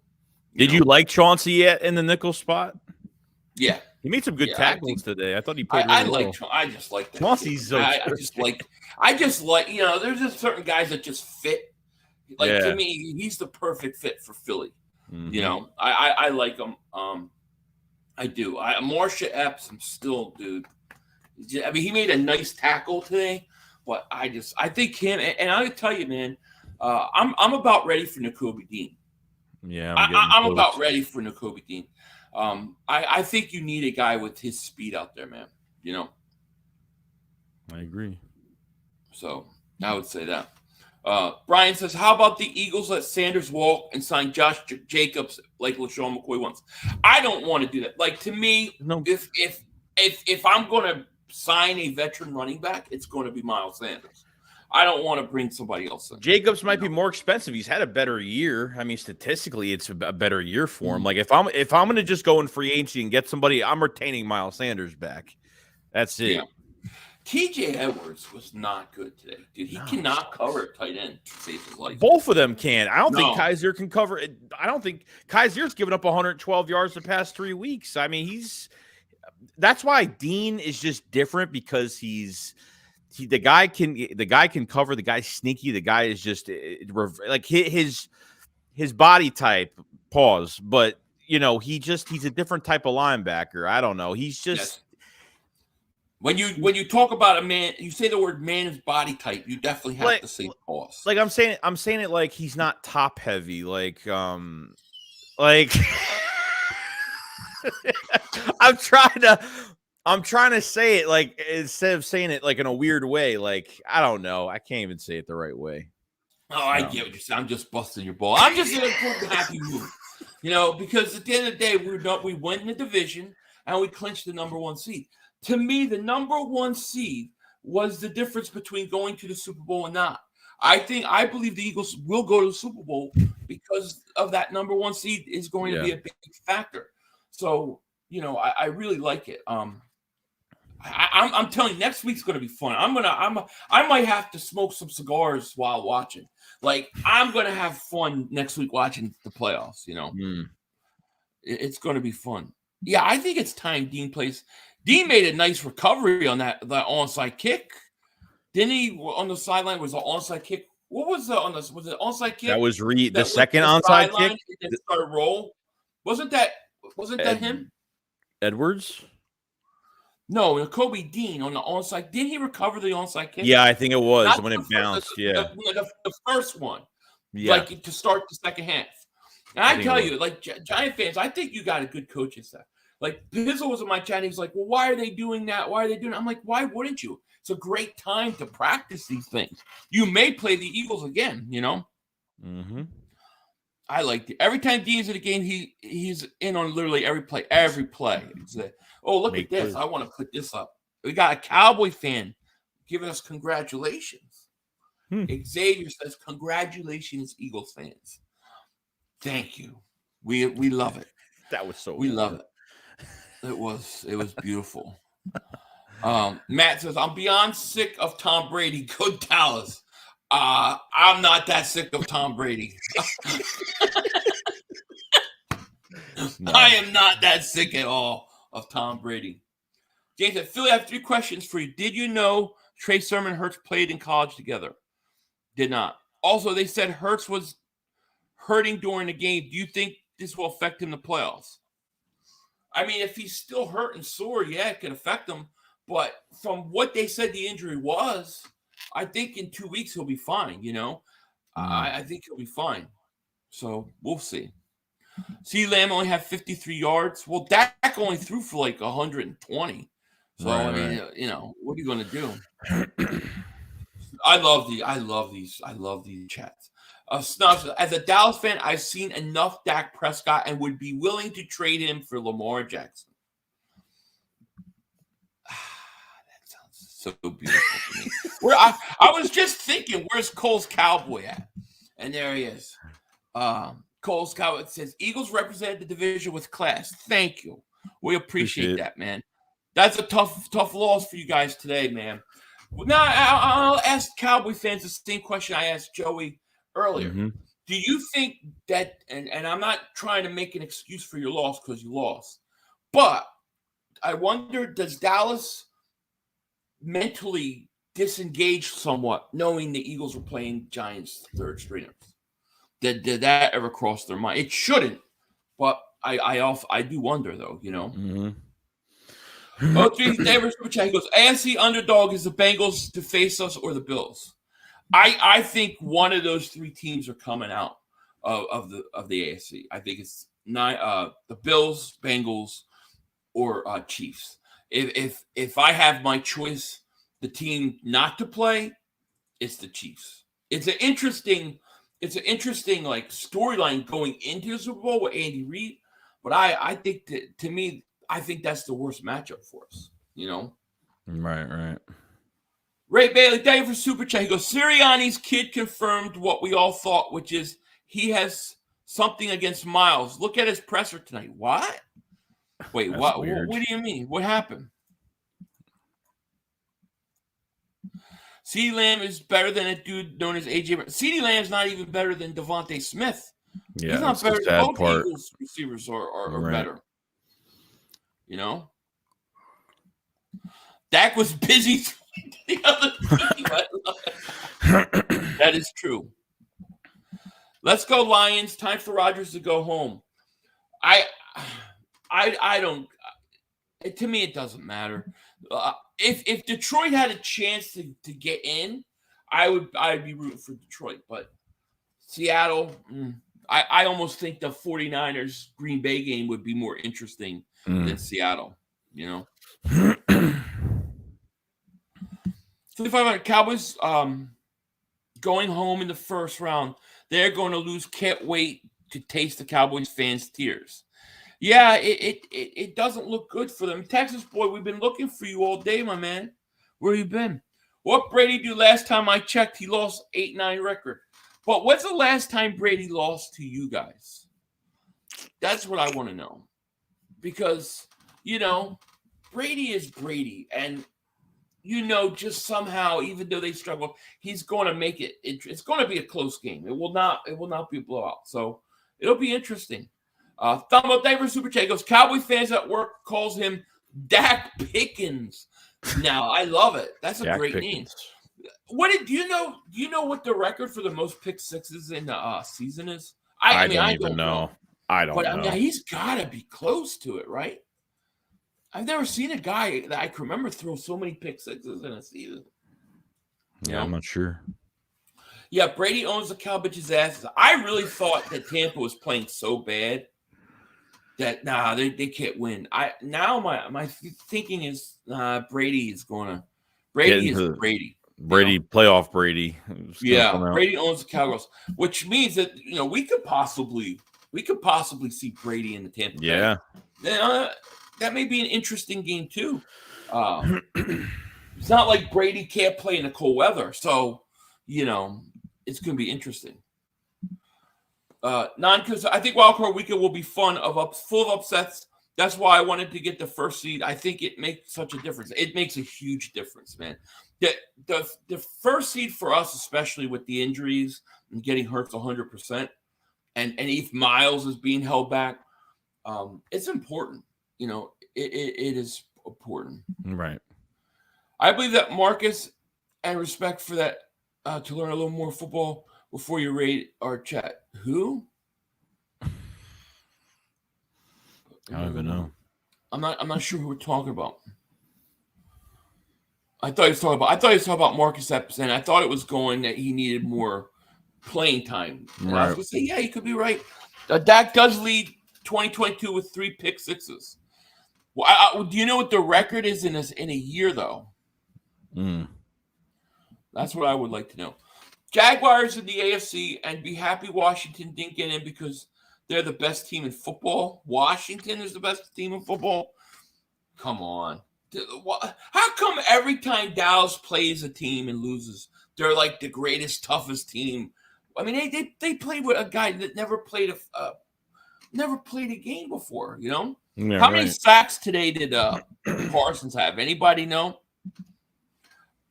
Did you like Chauncey yet in the nickel spot? Yeah. He made some good tackles today. I thought he played really well. I just like that. Chauncey's so I just like, there's just certain guys that just fit. Like, to me, he's the perfect fit for Philly. I like him. I do. Marsha Epps, I'm still, dude. I mean, he made a nice tackle today, but I think him, and I would tell you, man, I'm about ready for Nakobe Dean. Yeah, I'm about ready for Nakobe Dean. I think you need a guy with his speed out there, man. I agree. So I would say that. Brian says, how about the Eagles let Sanders walk and sign Josh Jacobs like LaShawn McCoy wants? I don't want to do that. Like, to me, if I'm going to sign a veteran running back, it's going to be Miles Sanders. I don't want to bring somebody else in. Jacobs might be more expensive. He's had a better year. I mean, statistically, it's a better year for him. Like, if I'm going to just go in free agency and get somebody, I'm retaining Miles Sanders back. That's it. Yeah. TJ Edwards was not good today, dude. He cannot cover a tight end to save his life. Both of them can. I don't think Kaiser can cover it. I don't think Kaiser's given up 112 yards the past 3 weeks. I mean, that's why Dean is just different, because the guy can cover. The guy's sneaky. The guy is just like his body type. Pause. But he's a different type of linebacker. I don't know. He's just. When you talk about a man, you say the word man is body type. You definitely have to say boss. Like I'm saying it like he's not top heavy. Like I'm trying to say it like instead of saying it like in a weird way. Like I don't know. I can't even say it the right way. Oh, I get what you're saying. I'm just busting your ball. I'm just in a happy mood, because at the end of the day, we win the division and we clinched the number 1 seed. To me, the number 1 seed was the difference between going to the Super Bowl and not. I believe the Eagles will go to the Super Bowl because of that number 1 seed is going to be a big factor. So, I really like it. I'm telling you, next week's going to be fun. I might have to smoke some cigars while watching. Like I'm going to have fun next week watching the playoffs. It's going to be fun. Yeah, I think it's time Dean plays. Dean made a nice recovery on that onside kick. Didn't he? On the sideline was an onside kick. What was was it onside kick? That was the second onside kick. And then started roll. Wasn't that him? Edwards? No, Kobe Dean on the onside. Didn't he recover the onside kick? Yeah, I think it was Not when it bounced. The first one. Yeah. Like to start the second half. And I tell you, like Giant fans, I think you got a good coaching staff. Like Pizzle was in my chat. And he's like, well, why are they doing that? Why are they doing that? I'm like, why wouldn't you? It's a great time to practice these things. You may play the Eagles again, Mm-hmm. I liked it. Every time Dean's in the game, he's in on literally every play. Every play. It's like, oh, look at this. I want to put this up. We got a Cowboy fan giving us congratulations. Xavier says, congratulations, Eagles fans. Thank you. We love it. That was so we love it. It was beautiful. Matt says, I'm beyond sick of Tom Brady. Go Dallas. I'm not that sick of Tom Brady. No. I am not that sick at all of Tom Brady. James said, Philly, I have 3 questions for you. Did you know Trey Sermon and Hurts played in college together? Did not. Also, they said Hurts was hurting during the game. Do you think this will affect him in the playoffs? I mean, if he's still hurt and sore, yeah, it could affect him. But from what they said the injury was, I think in 2 weeks he'll be fine, I think he'll be fine. So we'll see. CeeDee Lamb only had 53 yards. Well, Dak only threw for like 120. So, right, I mean, what are you going to do? I love these chats. Snubbs, as a Dallas fan, I've seen enough Dak Prescott and would be willing to trade him for Lamar Jackson. That sounds so beautiful to me. I was just thinking, where's Cole's Cowboy at? And there he is. Cole's Cowboy says, Eagles represent the division with class. Thank you. We appreciate that, man. That's a tough loss for you guys today, man. Now, I'll ask Cowboy fans the same question I asked Joey earlier. Mm-hmm. Do you think that, and I'm not trying to make an excuse for your loss because you lost, but I wonder, does Dallas mentally disengage somewhat knowing the Eagles were playing Giants third stringers? Did that ever cross their mind? It shouldn't, but I do wonder though, Mm-hmm. David he goes, AFC underdog is the Bengals to face us or the Bills. I think one of those 3 teams are coming out of the AFC. I think it's the Bills, Bengals, or Chiefs. If I have my choice, the team not to play, it's the Chiefs. It's an interesting like storyline going into the Super Bowl with Andy Reid, but I think that, to me, I think that's the worst matchup for us. Right. Ray Bailey, thank you for Super Chat. He goes, Sirianni's kid confirmed what we all thought, which is he has something against Miles. Look at his presser tonight. What? Wait, That's what? weird. What do you mean? What happened? CeeDee Lamb is better than a dude known as AJ. CeeDee Lamb's not even better than Devontae Smith. Yeah, he's not better. Both Eagles receivers are right. better. Dak was busy the other team. That is true. Let's go, Lions. Time for Rodgers to go home. I don't. To me, it doesn't matter. If Detroit had a chance to get in, I'd be rooting for Detroit. But Seattle, I almost think the 49ers Green Bay game would be more interesting than Seattle. 2,500 Cowboys going home in the first round. They're going to lose. Can't wait to taste the Cowboys fans' tears. Yeah, it doesn't look good for them. Texas boy, we've been looking for you all day, my man. Where you been? What Brady do last time I checked? He lost 8-9 record. But when's the last time Brady lost to you guys? That's what I want to know. Because, Brady is Brady. And, just somehow, even though they struggle, he's going to make it. It's going to be a close game. It will not be a blowout. So it'll be interesting. Thumb up Dave for Super Chat goes, Cowboy fans at work calls him Dak Pickens. Now, I love it. That's a great name. Do you know what the record for the most pick sixes in the season is? I don't even know. I don't know. He's got to be close to it, right? I've never seen a guy that I can remember throw so many pick sixes in a season. Yeah, I'm not sure. Yeah, Brady owns the Cowboys' asses. I really thought that Tampa was playing so bad that they can't win. My thinking is Brady is Brady. Brady, playoff Brady. Yeah, Brady owns the Cowboys, which means that we could possibly see Brady in the Tampa Bay. Yeah. That may be an interesting game too. It's not like Brady can't play in the cold weather, so it's going to be interesting. I think Wildcard Weekend will be fun full of upsets. That's why I wanted to get the first seed. I think it makes such a difference. It makes a huge difference, man. The first seed for us, especially with the injuries and getting hurt 100%, and if Miles is being held back, it's important. It is important. Right. I believe that Marcus, and respect for that, to learn a little more football before you rate our chat. Who? I don't even know. I'm not sure who we're talking about. I thought he was talking about Marcus Epstein. I thought it was going that he needed more playing time. And I was going to say, yeah, you could be right. Dak does lead 2022 with 3 pick sixes. Well, do you know what the record is in a year, though? That's what I would like to know. Jaguars in the AFC, and be happy Washington didn't get in because they're the best team in football. Washington is the best team in football. Come on. How come every time Dallas plays a team and loses, they're like the greatest, toughest team? I mean, they played with a guy that never played a game before, Yeah, how many sacks today did Parsons have? Anybody know?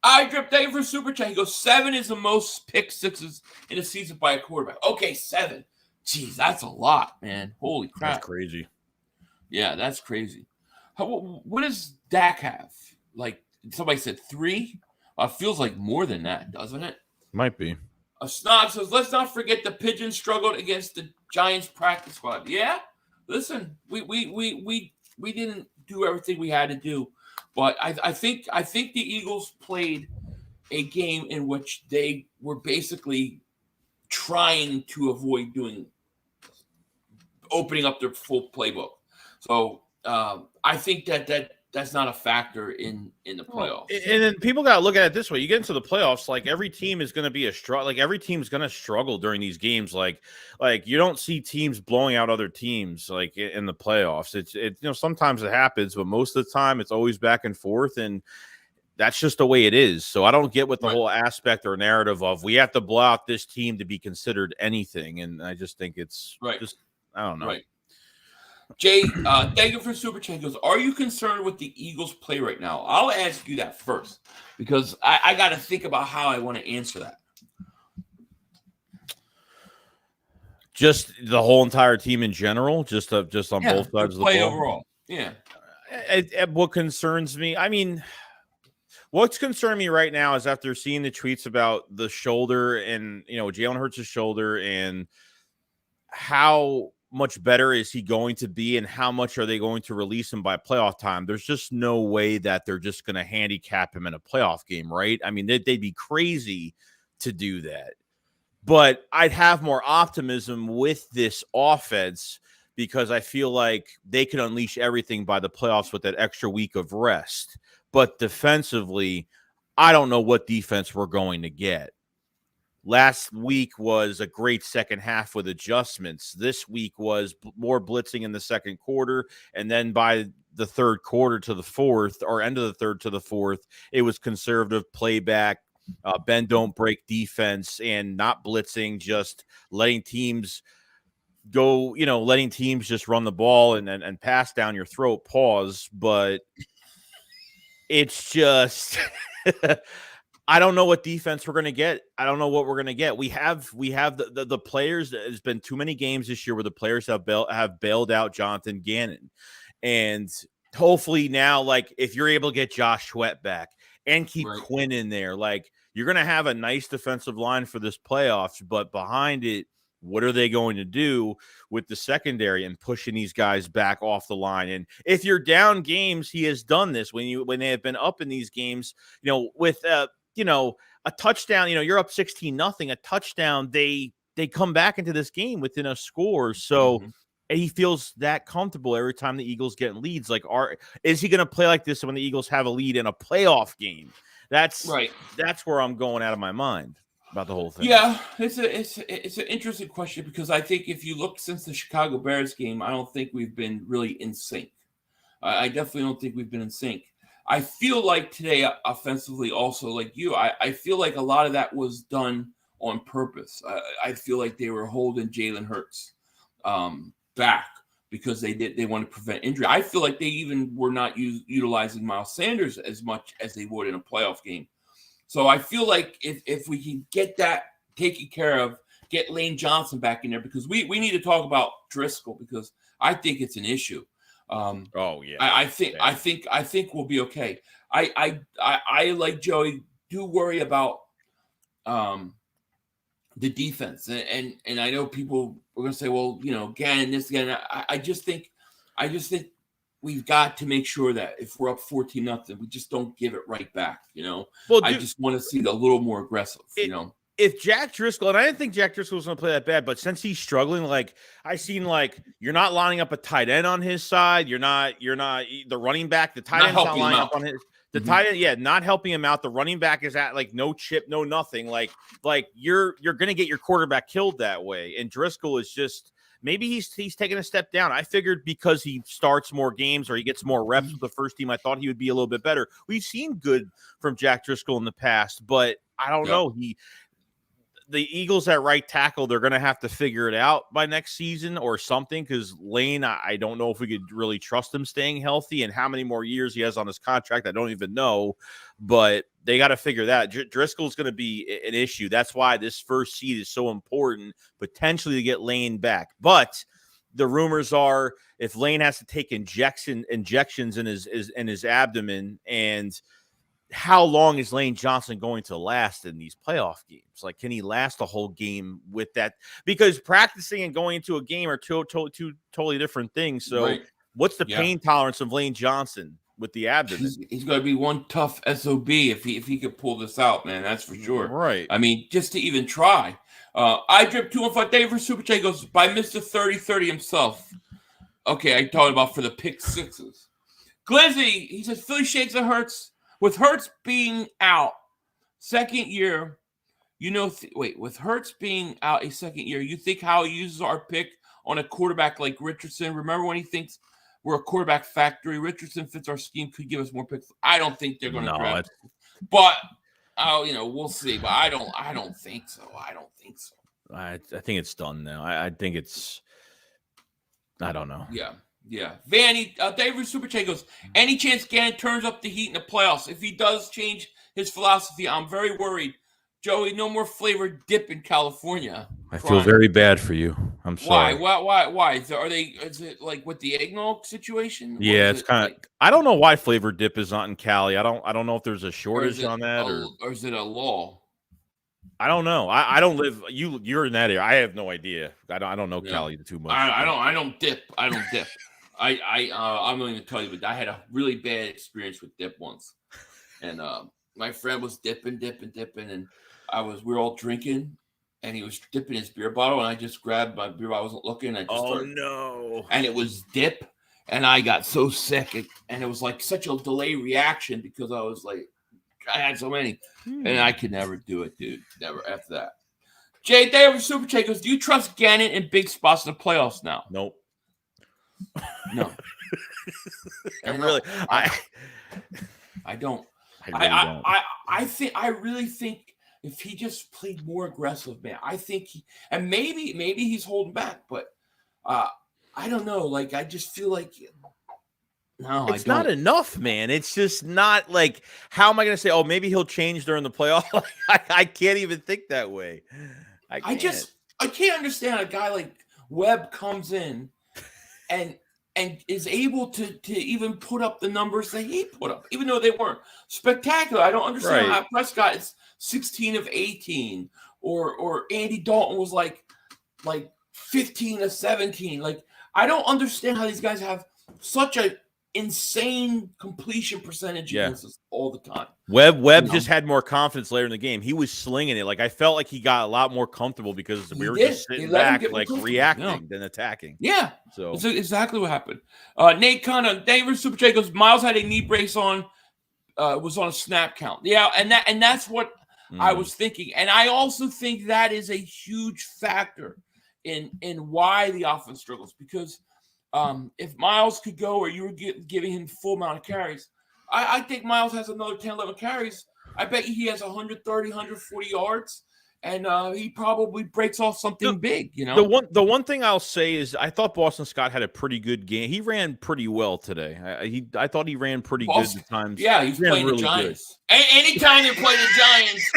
I drip Dave for Super Chat. He goes, 7 is the most pick sixes in a season by a quarterback. Okay, 7. Jeez, that's a lot, man. Holy crap. That's crazy. Yeah, that's crazy. What does Dak have? Like, somebody said 3? Feels like more than that, doesn't it? Might be. A Snob says, let's not forget the Pigeons struggled against the Giants practice squad. Yeah, listen, we didn't do everything we had to do. But I think the Eagles played a game in which they were basically trying to avoid opening up their full playbook. So I think that's not a factor in the playoffs. And then people got to look at it this way: you get into the playoffs, like every team is going to be every team's going to struggle during these games. Like you don't see teams blowing out other teams like in the playoffs. It's sometimes it happens, but most of the time it's always back and forth, and that's just the way it is. So I don't get what the whole aspect or narrative of we have to blow out this team to be considered anything, and I just think it's just I don't know. Right. Jay, thank you for Super Chat. Goes, are you concerned with the Eagles' play right now? I'll ask you that first because I got to think about how I want to answer that. Just the whole entire team in general, just on both sides of the play ball. Overall. Yeah. What concerns me, what's concerning me right now is after seeing the tweets about the shoulder and Jalen Hurts' shoulder and how much better is he going to be and how much are they going to release him by playoff time, there's just no way that they're just going to handicap him in a playoff game, right? I mean, they'd be crazy to do that. But I'd have more optimism with this offense because I feel like they can unleash everything by the playoffs with that extra week of rest. But defensively, I don't know what defense we're going to get. Last week was a great second half with adjustments. This week was more blitzing in the second quarter. And then by the third quarter to the fourth, or end of the third to the fourth, it was conservative playback, bend, don't break defense, and not blitzing, just letting teams go, letting teams just run the ball and pass down your throat, pause. But it's just I don't know what defense we're going to get. I don't know what we're going to get. We have the players. There's been too many games this year where the players have bailed out Jonathan Gannon. And hopefully now, like, if you're able to get Josh Sweat back and keep Quinn in there, like, you're going to have a nice defensive line for this playoffs. But behind it, what are they going to do with the secondary and pushing these guys back off the line? And if you're down games, he has done this when they have been up in these games, with a touchdown, you're up 16-0, a touchdown, they come back into this game within a score. So he feels that comfortable every time the Eagles get leads. Like, is he going to play like this when the Eagles have a lead in a playoff game? That's where I'm going out of my mind about the whole thing. Yeah, it's an interesting question because I think if you look since the Chicago Bears game, I don't think we've been really in sync. I definitely don't think we've been in sync. I feel like today offensively also, like you, I feel like a lot of that was done on purpose. I feel like they were holding Jalen Hurts back because they want to prevent injury. I feel like they even were not utilizing Miles Sanders as much as they would in a playoff game. So I feel like if we can get that taken care of, get Lane Johnson back in there, because we need to talk about Driscoll because I think it's an issue. I think we'll be okay. I like Joey do worry about the defense, and I know people are going to say, well, Gannon this again. I just think we've got to make sure that if we're up 14-0, we just don't give it right back. Well, I just want to see it a little more aggressive. If Jack Driscoll, and I didn't think Jack Driscoll was going to play that bad, but since he's struggling, like I seen, like you're not lining up a tight end on his side. You're not the running back. The tight end's not lining up on his. The tight end, not helping him out. The running back is at like no chip, no nothing. Like you're going to get your quarterback killed that way. And Driscoll is just. Maybe he's taking a step down. I figured because he starts more games or he gets more reps with the first team, I thought he would be a little bit better. We've seen good from Jack Driscoll in the past, but I don't know. The Eagles at right tackle, they're going to have to figure it out by next season or something because Lane, I don't know if we could really trust him staying healthy and how many more years he has on his contract. I don't even know, but they got to figure that. Driscoll's going to be an issue. That's why this first seed is so important, potentially to get Lane back. But the rumors are if Lane has to take injections in his abdomen, and how long is Lane Johnson going to last in these playoff games? Like, can he last a whole game with that? Because practicing and going into a game are two totally different things. So what's the pain tolerance of Lane Johnson with the abdomen? He's going to be one tough SOB if he could pull this out, man. That's for sure. Right. I mean, just to even try. I drip 215 David for Super Chat goes by Mr. 3030 himself. Okay, I'm talking about for the pick sixes. Glizzy, he says Philly shakes and Hurts. With Hurts being out second year, with Hurts being out a second year, you think how he uses our pick on a quarterback like Richardson? Remember when he thinks we're a quarterback factory? Richardson fits our scheme, could give us more picks. I don't think they're going to draft him. But we'll see. But I don't think so. I think it's done now. I think it's. I don't know. Yeah. Vanny, David Super Chat goes, any chance Gannon turns up the heat in the playoffs? If he does change his philosophy, I'm very worried. Joey, no more flavored dip in California. I feel very bad for you. I'm sorry. Why? Is it like with the eggnog situation? Yeah, it's kind of. I don't know why flavored dip is not in Cali. I don't know if there's a shortage on that, or is it a law? I don't know. I don't live. You're in that area. I have no idea. I don't know Cali too much. I don't dip. I'm not going to tell you, but I had a really bad experience with dip once, and my friend was dipping, and we were all drinking, and he was dipping his beer bottle, and I just grabbed my beer bottle. I wasn't looking. I just started, no! And it was dip, and I got so sick, and it was like such a delay reaction because I was like, I had so many, and I could never do it, dude. Never after that. Jay Davis Super Chat goes, do you trust Gannon in big spots in the playoffs now? Nope. No. I don't. I really think if he just played more aggressive, man, I think maybe he's holding back, but I don't know. Like, I just feel like it's not enough, man. It's just not like, how am I going to say, oh, maybe he'll change during the playoff? I can't even think that way. I can't understand a guy like Webb comes in and is able to even put up the numbers that he put up, even though they weren't spectacular. I don't understand how Prescott is 16 of 18, or Andy Dalton was like 15 of 17. Like, I don't understand how these guys have such a insane completion percentage against us all the time. Webb just had more confidence later in the game. He was slinging it. Like, I felt like he got a lot more comfortable because we were just sitting back, like reacting than attacking. Yeah. So it's exactly what happened. Nate Conner, David Super J goes, Miles had a knee brace on, was on a snap count. Yeah, and that's what I was thinking. And I also think that is a huge factor in why the offense struggles, because if Miles could go, or you were giving him full amount of carries, I think Miles has another 10, 11 carries. I bet he has 130, 140 yards, and he probably breaks off something big, you know? The one thing I'll say is I thought Boston Scott had a pretty good game. He ran pretty well today. I thought he ran pretty good at times. Yeah, he's playing really the Giants. Anytime you play the Giants,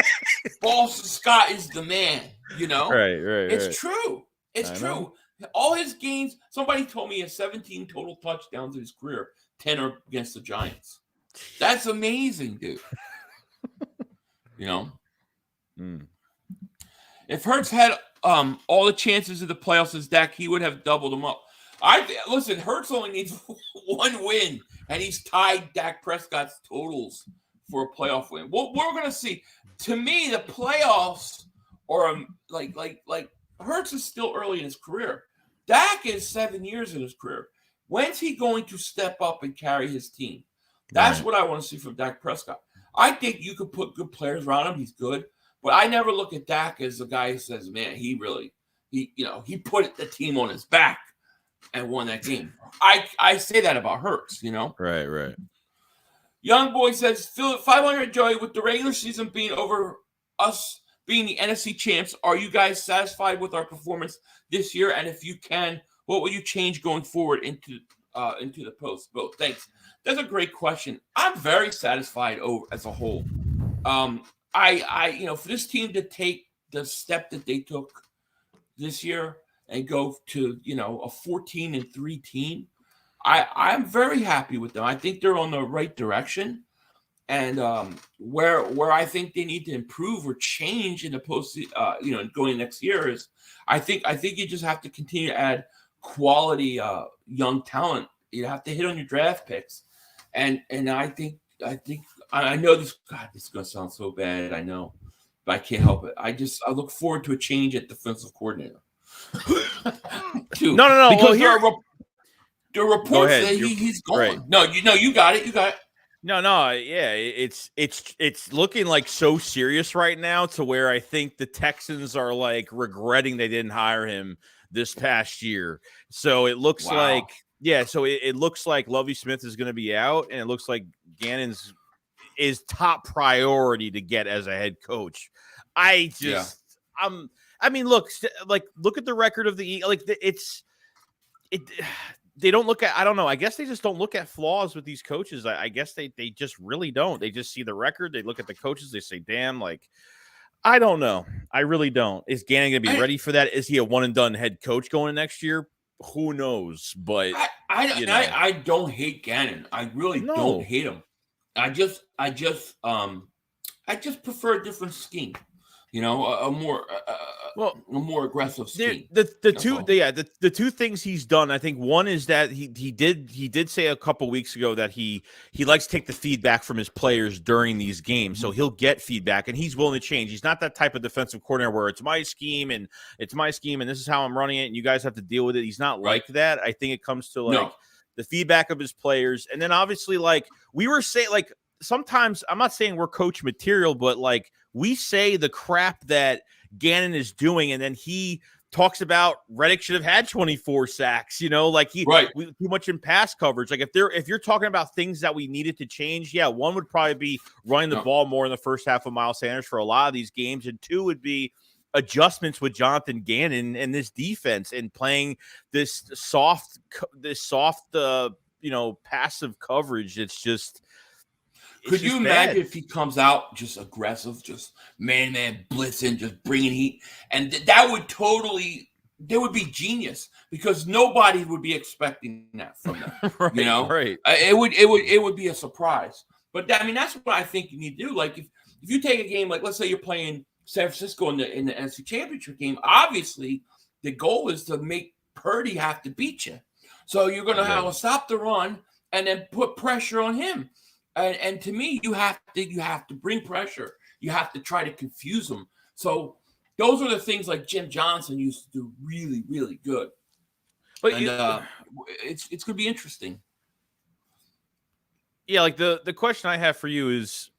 Boston Scott is the man, you know? Right. It's true. It's true. All his games, somebody told me he has 17 total touchdowns in his career, 10 are against the Giants. That's amazing, dude. You know? If Hurts had all the chances of the playoffs as Dak, he would have doubled them up. Listen, Hurts only needs one win, and he's tied Dak Prescott's totals for a playoff win. Well, we're going to see. To me, the playoffs are like Hurts is still early in his career. Dak is 7 years in his career. When's he going to step up and carry his team? That's what I want to see from Dak Prescott. I think you could put good players around him. He's good. But I never look at Dak as a guy who says, man, he put the team on his back and won that game. I say that about Hurts, you know? Right. Young Boy says, 500 Joey, with the regular season being over, us being the NFC champs, are you guys satisfied with our performance this year? And if you can, what will you change going forward into the post? Both. Thanks. That's a great question. I'm very satisfied as a whole. For this team to take the step that they took this year and go to, a 14-3 team, I'm very happy with them. I think they're on the right direction. And where I think they need to improve or change in the post, going next year is, I think you just have to continue to add quality young talent. You have to hit on your draft picks, and I know this. God, this is gonna sound so bad. I know, but I can't help it. I look forward to a change at defensive coordinator. No. Because there are reports that he's gone. Right. No, you got it. You got it. No, yeah, it's looking like so serious right now to where I think the Texans are like regretting they didn't hire him this past year. So it looks like, it looks like Lovie Smith is going to be out, and it looks like Gannon's is top priority to get as a head coach. Look at the record of the they don't look at, I don't know. I guess they just don't look at flaws with these coaches. I guess they just really don't. They just see the record. They look at the coaches. They say, damn, I don't know. I really don't. Is Gannon going to be ready for that? Is he a one and done head coach going next year? Who knows? But I don't hate Gannon. I really don't hate him. I just prefer a different scheme. a more aggressive scheme. The two things he's done, I think one is that he did say a couple weeks ago that he likes to take the feedback from his players during these games, so he'll get feedback and he's willing to change. He's not that type of defensive coordinator where it's my scheme and this is how I'm running it and you guys have to deal with it. He's not like that. I think it comes to the feedback of his players, and then obviously we were saying sometimes I'm not saying we're coach material, but we say the crap that Gannon is doing, and then he talks about Reddick should have had 24 sacks, too much in pass coverage. If you're talking about things that we needed to change, one would probably be running the ball more in the first half of Miles Sanders for a lot of these games, and two would be adjustments with Jonathan Gannon and this defense and playing this soft, passive coverage. It's just. Could you imagine if he comes out just aggressive, just man blitzing, just bringing heat, and that would be genius because nobody would be expecting that from them. Right. It would be a surprise. But that's what I think you need to do. If you take a game let's say you're playing San Francisco in the NFC Championship game, obviously the goal is to make Purdy have to beat you. So you're going to have to stop the run and then put pressure on him. And to me, you have to bring pressure. You have to try to confuse them. So those are the things like Jim Johnson used to do really, really good. But it's going to be interesting. Yeah, the question I have for you is,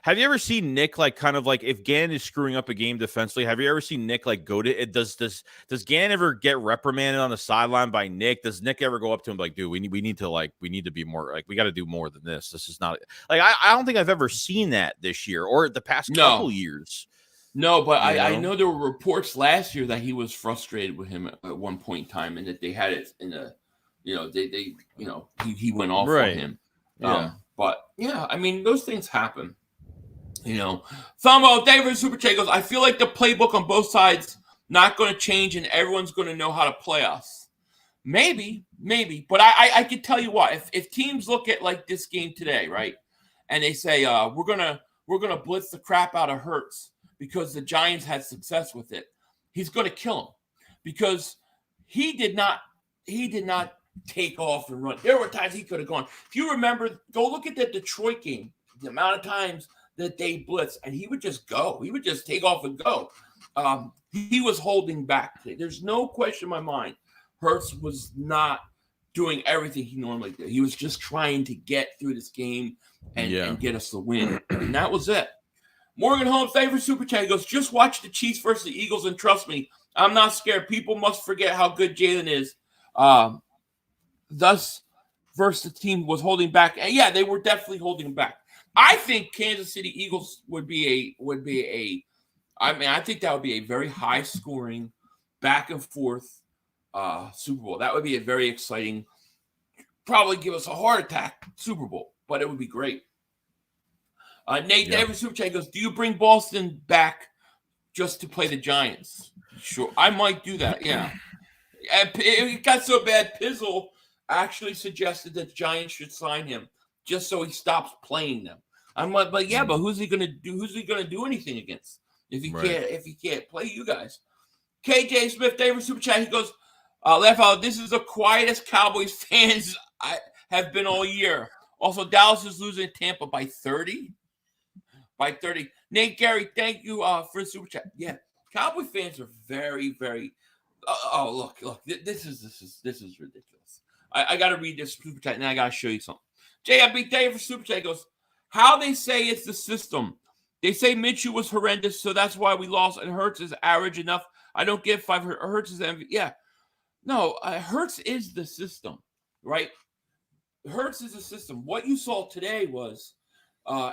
have you ever seen Nick if Gannon is screwing up a game defensively? Have you ever seen Nick go to it? Does Gannon ever get reprimanded on the sideline by Nick? Does Nick ever go up to him dude, we need to be more we got to do more than this. This is not I don't think I've ever seen that this year or the past couple years. No, but I know there were reports last year that he was frustrated with him at one point in time, and that they had it in a, he went off on him. Yeah. But those things happen. Thumbo, David Super Chat goes, I feel like the playbook on both sides not going to change and everyone's going to know how to play us. Maybe. But I can tell you what, if teams look at this game today, right, and they say we're gonna blitz the crap out of Hurts because the Giants had success with it, he's going to kill him because he did not take off and run. There were times he could have gone. If you remember, go look at the Detroit game, the amount of times that they blitz, and he would just go. He would just take off and go. He was holding back today. There's no question in my mind. Hurts was not doing everything he normally did. He was just trying to get through this game and get us the win. And that was it. Morgan Holmes, favorite super chat, goes, just watch the Chiefs versus the Eagles, and trust me, I'm not scared. People must forget how good Jalen is. Thus, versus the team was holding back. And yeah, they were definitely holding back. I think Kansas City Eagles I think that would be a very high scoring, back and forth Super Bowl. That would be a very exciting, probably give us a heart attack Super Bowl, but it would be great. Nate Davis Super Chat goes, do you bring Boston back just to play the Giants? Sure. I might do that. Yeah. It got so bad, Pizzle actually suggested that the Giants should sign him just so he stops playing them. I'm like, but who's he gonna do? Who's he gonna do anything against if he can't play you guys? KJ Smith, David Super Chat, he goes, laugh out. This is the quietest Cowboys fans I have been all year. Also, Dallas is losing Tampa by 30. By 30. Nate Gary, thank you for the Super Chat. Yeah, Cowboy fans are very, very. Look. This is ridiculous. I got to read this Super Chat and I got to show you something. JIB Dave for Super Chat goes, how they say it's the system. They say Minshew was horrendous, so that's why we lost, and Hurts is average enough. I don't get 5. Hurts is MVP. Yeah. No, Hurts is the system, right? Hurts is the system. What you saw today was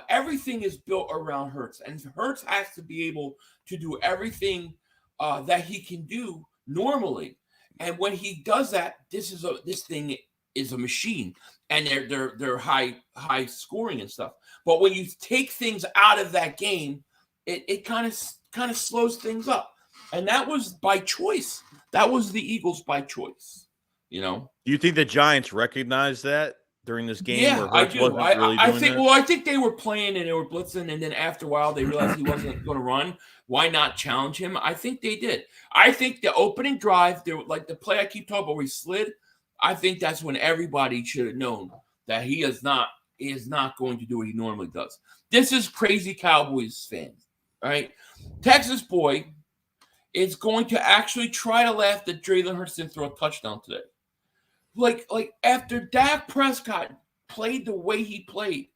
everything is built around Hurts, and Hurts has to be able to do everything that he can do normally. And when he does that, this thing is a machine, and they're high scoring and stuff. But when you take things out of that game, it kind of slows things up, and that was by choice. That was the Eagles by choice. You know. Do you think the Giants recognize that? during this game? Yeah, where I Hurts do. wasn't really I doing think. that? Well, I think they were playing and they were blitzing, and then after a while they realized he wasn't going to run. Why not challenge him? I think they did. I think the opening drive, there, like the play I keep talking about, where he slid. I think that's when everybody should have known that he is not going to do what he normally does. This is crazy Cowboys fans, all right? Texas boy is going to actually try to laugh that Jalen Hurts didn't throw a touchdown today. Like after Dak Prescott played the way he played,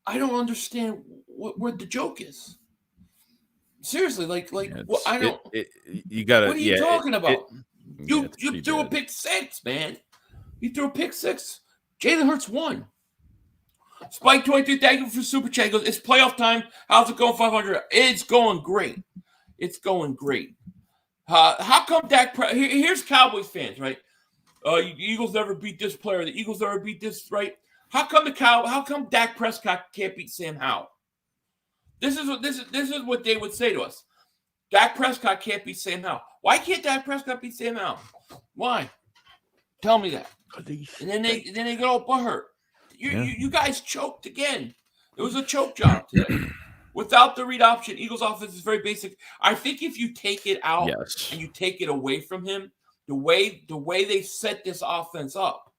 I don't understand where the joke is. Seriously, I don't. You gotta. What are you talking about? You pretty threw bad. a pick six, man. You threw a pick six. Jalen Hurts won. Spike 22, thank you for super chat. He goes, it's playoff time. How's it going? 500. It's going great. It's going great. How come Dak? Here's Cowboys fans, right? The Eagles never beat this player. The Eagles never beat this, right? How come Dak Prescott can't beat Sam Howell? This is what they would say to us. Dak Prescott can't beat Sam Howell. Why can't Dak Prescott beat Sam Howell? Why? Tell me that. And then they get all butthurt. You guys choked again. It was a choke job today. Without the read option, Eagles offense is very basic. I think if you take it out and you take it away from him, the way they set this offense up,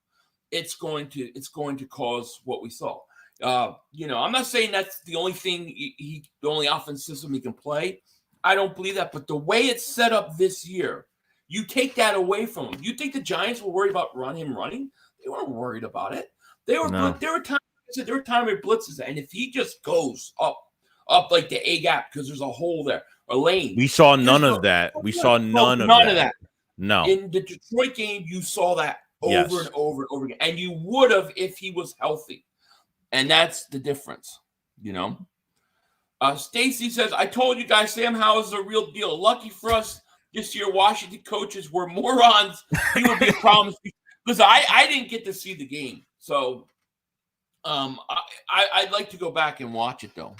it's going to cause what we saw. I'm not saying that's the only thing the only offense system he can play. I don't believe that, but the way it's set up this year, you take that away from him. You think the Giants were worried about him running? They weren't worried about it. There were times where blitzes, and if he just goes up like the A gap because there's a hole there, a lane. We saw none of that. We saw none of that. No. In the Detroit game, you saw that over and over and over again, and you would have if he was healthy, and that's the difference, Stacy says, I told you guys Sam Howell is a real deal. Lucky for us this year, Washington coaches were morons. He would be a problem. Listen, I didn't get to see the game, so I'd like to go back and watch it, though,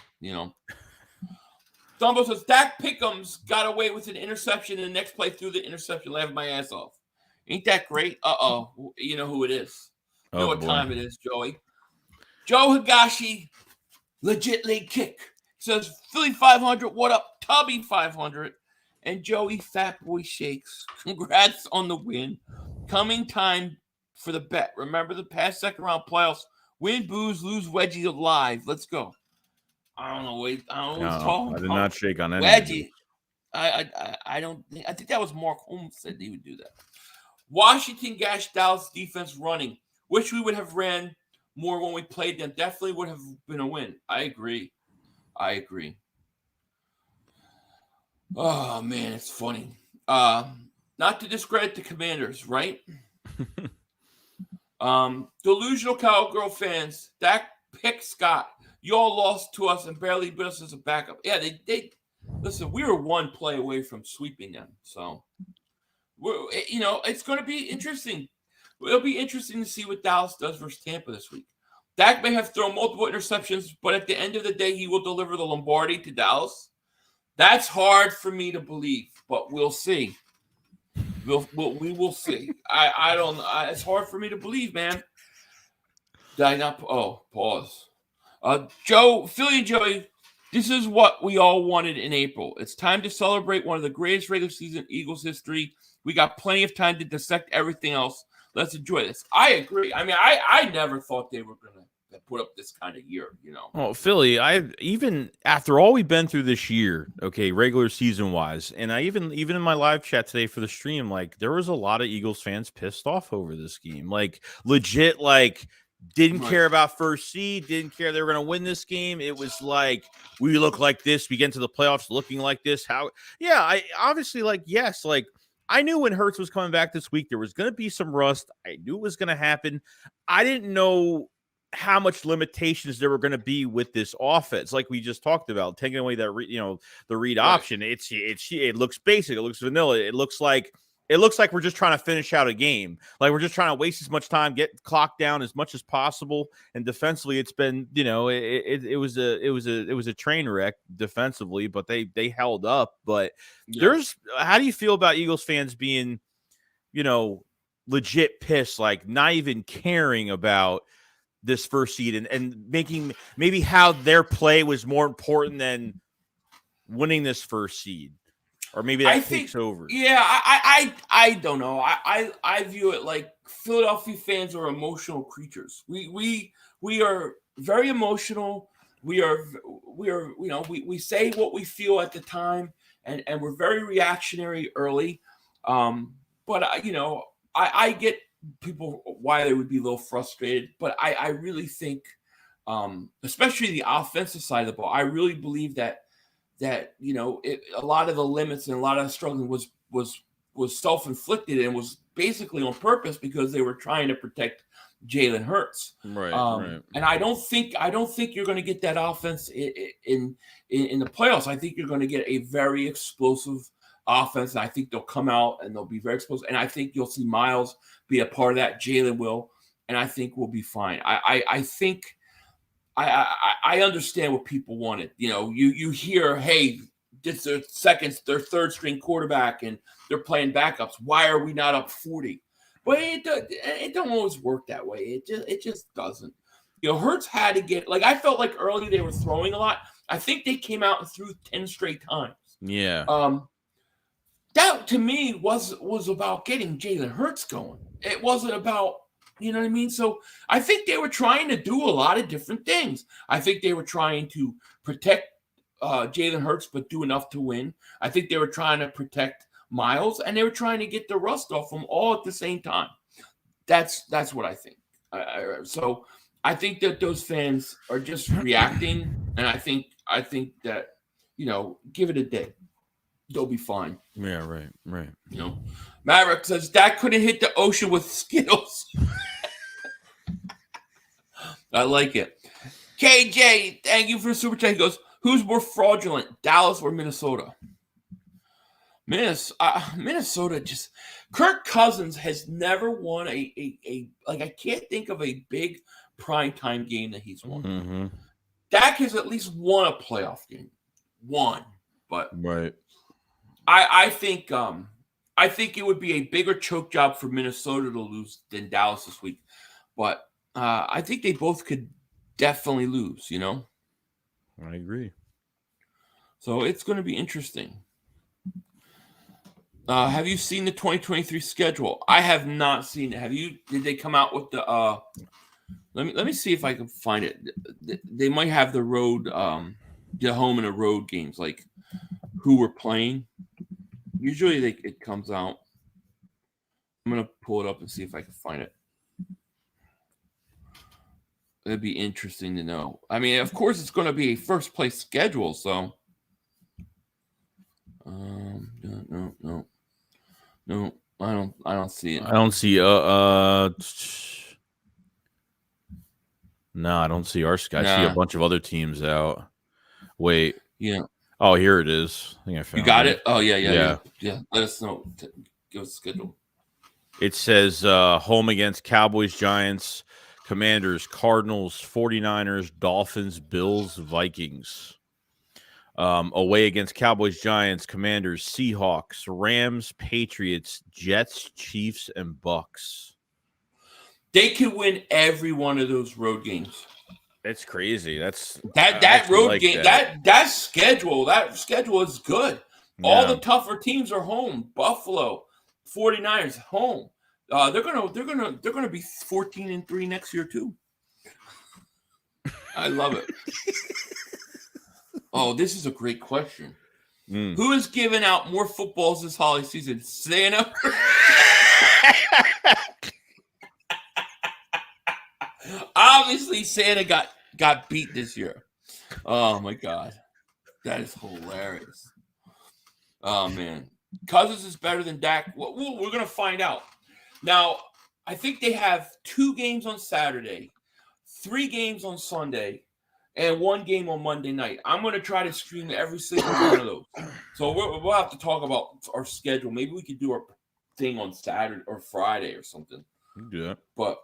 Dumbo says, Dak Pickham's got away with an interception, and the next play threw the interception, laughing my ass off. Ain't that great? Uh-oh. You know who it is. You know what time it is, Joey. Joe Higashi, legit league kick. Says, Philly 500, what up? Tubby 500. And Joey Fat Boy Shakes. Congrats on the win. Coming time for the bet. Remember the past second round playoffs. Win, booze, lose, wedgie alive. Let's go. I don't know. Wait, I don't know what's talking. I did not shake on any. Wedgie. I don't think. I think that was Mark Holmes said he would do that. Washington gashed Dallas defense running. Wish we would have ran more when we played them. Definitely would have been a win. I agree. Oh man, it's funny. Not to discredit the Commanders, right? Delusional cowgirl fans. Dak pick Scott. You all lost to us and barely beat us as a backup. Yeah, they listen. We were one play away from sweeping them. So, it's going to be interesting. It'll be interesting to see what Dallas does versus Tampa this week. Dak may have thrown multiple interceptions, but at the end of the day, he will deliver the Lombardi to Dallas. That's hard for me to believe, but we'll see. We will see. I don't. It's hard for me to believe, man. Did I not? Oh, pause. Philly and Joey, this is what we all wanted in April. It's time to celebrate one of the greatest regular season Eagles history. We got plenty of time to dissect everything else. Let's enjoy this. I agree. I mean, I never thought they were going to put up this kind of year, Well, Philly, even after all we've been through this year, okay, regular season wise, and I even in my live chat today for the stream, like there was a lot of Eagles fans pissed off over this game. Like legit, didn't care about first seed, didn't care they were going to win this game. It was like, we look like this, we get into the playoffs looking like this. I obviously I knew when Hurts was coming back this week, there was going to be some rust. I knew it was going to happen. I didn't know how much limitations there were going to be with this offense. Like we just talked about, taking away that, the read option. It looks basic. It looks vanilla. It looks like we're just trying to finish out a game. Like we're just trying to waste as much time, get clock down as much as possible. And defensively, it's been, it was a train wreck defensively, but they held up. But how do you feel about Eagles fans being, legit pissed, like not even caring about this first seed and making maybe how their play was more important than winning this first seed, or maybe that takes over. Yeah, I don't know. I view it like Philadelphia fans are emotional creatures. We are very emotional. We say what we feel at the time, and we're very reactionary early. But I get people why they would be a little frustrated, but I really think, especially the offensive side of the ball, I really believe that a lot of the limits and a lot of the struggling was self-inflicted and was basically on purpose because they were trying to protect Jalen Hurts. Right. And I don't think you're going to get that offense in the playoffs. I think you're going to get a very explosive offense. And I think they'll come out and they'll be very explosive. And I think you'll see Miles be a part of that. Jalen will, and I think we'll be fine. I think I understand what people wanted. You hear, hey, this is their third string quarterback, and they're playing backups. Why are we not up 40? But it don't always work that way. It just doesn't. Hurts had to get, like, I felt like early they were throwing a lot. I think they came out and threw 10 straight times. Yeah. That to me was about getting Jalen Hurts going. It wasn't about, you know what I mean? So I think they were trying to do a lot of different things. I think they were trying to protect Jalen Hurts, but do enough to win. I think they were trying to protect Miles, and they were trying to get the rust off them all at the same time. That's what I think. So I think that those fans are just reacting, and I think that, give it a day. They'll be fine. Yeah, right. Maverick says Dak couldn't hit the ocean with Skittles. I like it. KJ, thank you for the super chat. He goes, who's more fraudulent, Dallas or Minnesota? Minnesota just – Kirk Cousins has never won a I can't think of a big primetime game that he's won. Mm-hmm. Dak has at least won a playoff game. One. But right. I think it would be a bigger choke job for Minnesota to lose than Dallas this week. But I think they both could definitely lose, I agree. So it's going to be interesting. Have you seen the 2023 schedule? I have not seen it. Have you? Did they come out with the let me see if I can find it. They might have the road the home and the road games, like who we're playing. Usually it comes out. I'm going to pull it up and see if I can find it. It'd be interesting to know. I mean, of course, it's going to be a first place schedule. So, no, I don't see it. I don't see. No, I don't see our guys. I see a bunch of other teams out. Wait. Yeah. Oh, here it is. I think I found it. You got it? Oh, yeah. Let us know. Give us a schedule. It says home against Cowboys, Giants, Commanders, Cardinals, 49ers, Dolphins, Bills, Vikings. Away against Cowboys, Giants, Commanders, Seahawks, Rams, Patriots, Jets, Chiefs, and Bucks. They could win every one of those road games. That's crazy. That road game. That schedule is good. Yeah. All the tougher teams are home. Buffalo, 49ers home. They're gonna be 14-3 next year too. I love it. Oh, this is a great question. Who is giving out more footballs this holiday season, Santa? Obviously, Santa got beat this year. Oh my God, that is hilarious. Oh man, Cousins is better than Dak. We're gonna find out. Now, I think they have 2 games on Saturday, 3 games on Sunday, and 1 game on Monday night. I'm going to try to stream every single one of those. So we'll have to talk about our schedule. Maybe we could do our thing on Saturday or Friday or something. You can do that. But,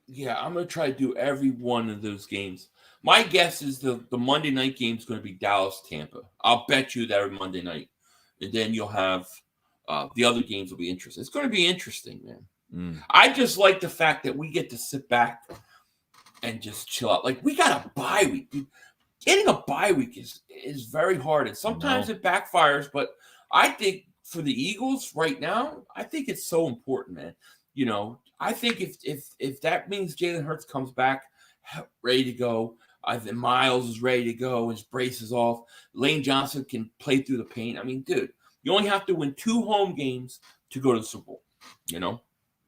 yeah, I'm going to try to do every one of those games. My guess is the Monday night game is going to be Dallas-Tampa. I'll bet you that every Monday night. And then you'll have The other games will be interesting. It's going to be interesting, man. Mm. I just like the fact that we get to sit back and just chill out. Like, we got a bye week, dude. Getting a bye week is very hard, and sometimes it backfires. But I think for the Eagles right now, I think it's so important, man. You know, I think if that means Jalen Hurts comes back ready to go, I think Miles is ready to go, his brace is off, Lane Johnson can play through the pain. I mean, dude, you only have to win 2 home games to go to the Super Bowl, you know?